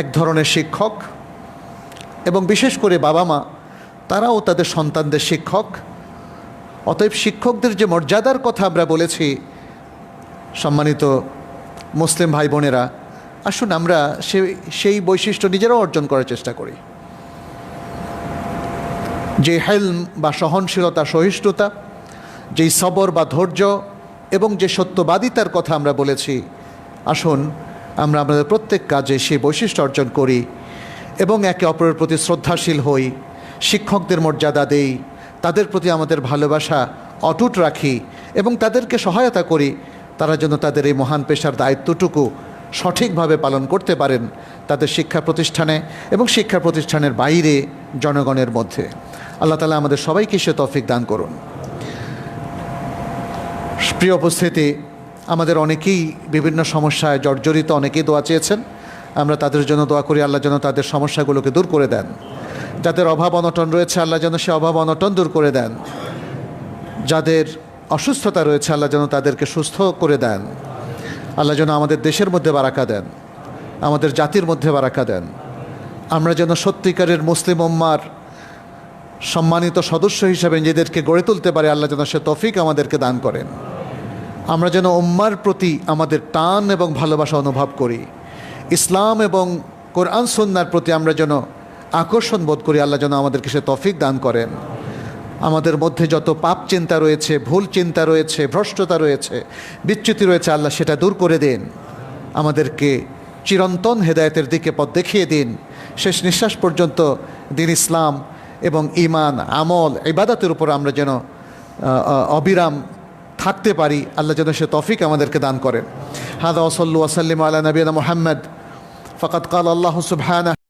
এক ধরনের শিক্ষক এবং বিশেষ করে বাবা মা তারাও তাদের সন্তানদের শিক্ষক। অতএব শিক্ষকদের যে মর্যাদার কথা আমরা বলেছি, সম্মানিত মুসলিম ভাই বোনেরা, আসুন আমরা সেই বৈশিষ্ট্য নিজেরাও অর্জন করার চেষ্টা করি। যে হেলম বা সহনশীলতা, সহিষ্ণুতা, যেই সবর বা ধৈর্য এবং যে সত্যবাদিতার কথা আমরা বলেছি, আসুন আমরা আমাদের প্রত্যেক কাজে সেই বৈশিষ্ট্য অর্জন করি এবং একে অপরের প্রতি শ্রদ্ধাশীল হই, শিক্ষকদের মর্যাদা দেই, তাদের প্রতি আমাদের ভালোবাসা অটুট রাখি এবং তাদেরকে সহায়তা করি তারা যেন তাদের এই মহান পেশার দায়িত্বটুকু সঠিকভাবে পালন করতে পারেন তাদের শিক্ষা প্রতিষ্ঠানে এবং শিক্ষা প্রতিষ্ঠানের বাইরে জনগণের মধ্যে। আল্লাহ তাআলা আমাদের সবাইকে সে তৌফিক দান করুন। প্রিয় উপস্থিতি, আমাদের অনেকেই বিভিন্ন সমস্যায় জর্জরিত, অনেকেই দোয়া চেয়েছেন। আমরা তাদের জন্য দোয়া করি আল্লাহ যেন তাদের সমস্যাগুলোকে দূর করে দেন। যাদের অভাব অনটন রয়েছে আল্লাহ যেন সে অভাব অনটন দূর করে দেন। যাদের অসুস্থতা রয়েছে আল্লাহ যেন তাদেরকে সুস্থ করে দেন। আল্লাহ যেন আমাদের দেশের মধ্যে বারাকা দেন, আমাদের জাতির মধ্যে বারাকা দেন। আমরা যেন সত্যিকারের মুসলিম উম্মার সম্মানিত সদস্য হিসেবে নিজেদেরকে গড়ে তুলতে পারি, আল্লাহ যেন সে তৌফিক আমাদেরকে দান করেন। আমরা যেন উম্মার প্রতি আমাদের টান এবং ভালোবাসা অনুভব করি, ইসলাম এবং কোরআন সুন্নাহর প্রতি আমরা যেন আকর্ষণ বোধ করি, আল্লাহ যেন আমাদেরকে সে তৌফিক দান করেন। আমাদের মধ্যে যত পাপ চিন্তা রয়েছে, ভুল চিন্তা রয়েছে, ভ্রষ্টতা রয়েছে, বিচ্যুতি রয়েছে, আল্লাহ সেটা দূর করে দিন। আমাদেরকে চিরন্তন হেদায়েতের দিকে পথ দেখিয়ে দিন। শেষ নিঃশ্বাস পর্যন্ত দিন ইসলাম এবং ঈমান, আমল, ইবাদতের উপর আমরা যেন অবিরাম থাকতে পারি। আল্লাহ যেন সে তৌফিক আমাদেরকে দান করেন। হাদা ওয়া সাল্লু ওয়া সাল্লিমু আলা নবিয়িনা মুহাম্মদ। ফাকাদ ক্বালা আল্লাহু সুবহানাহু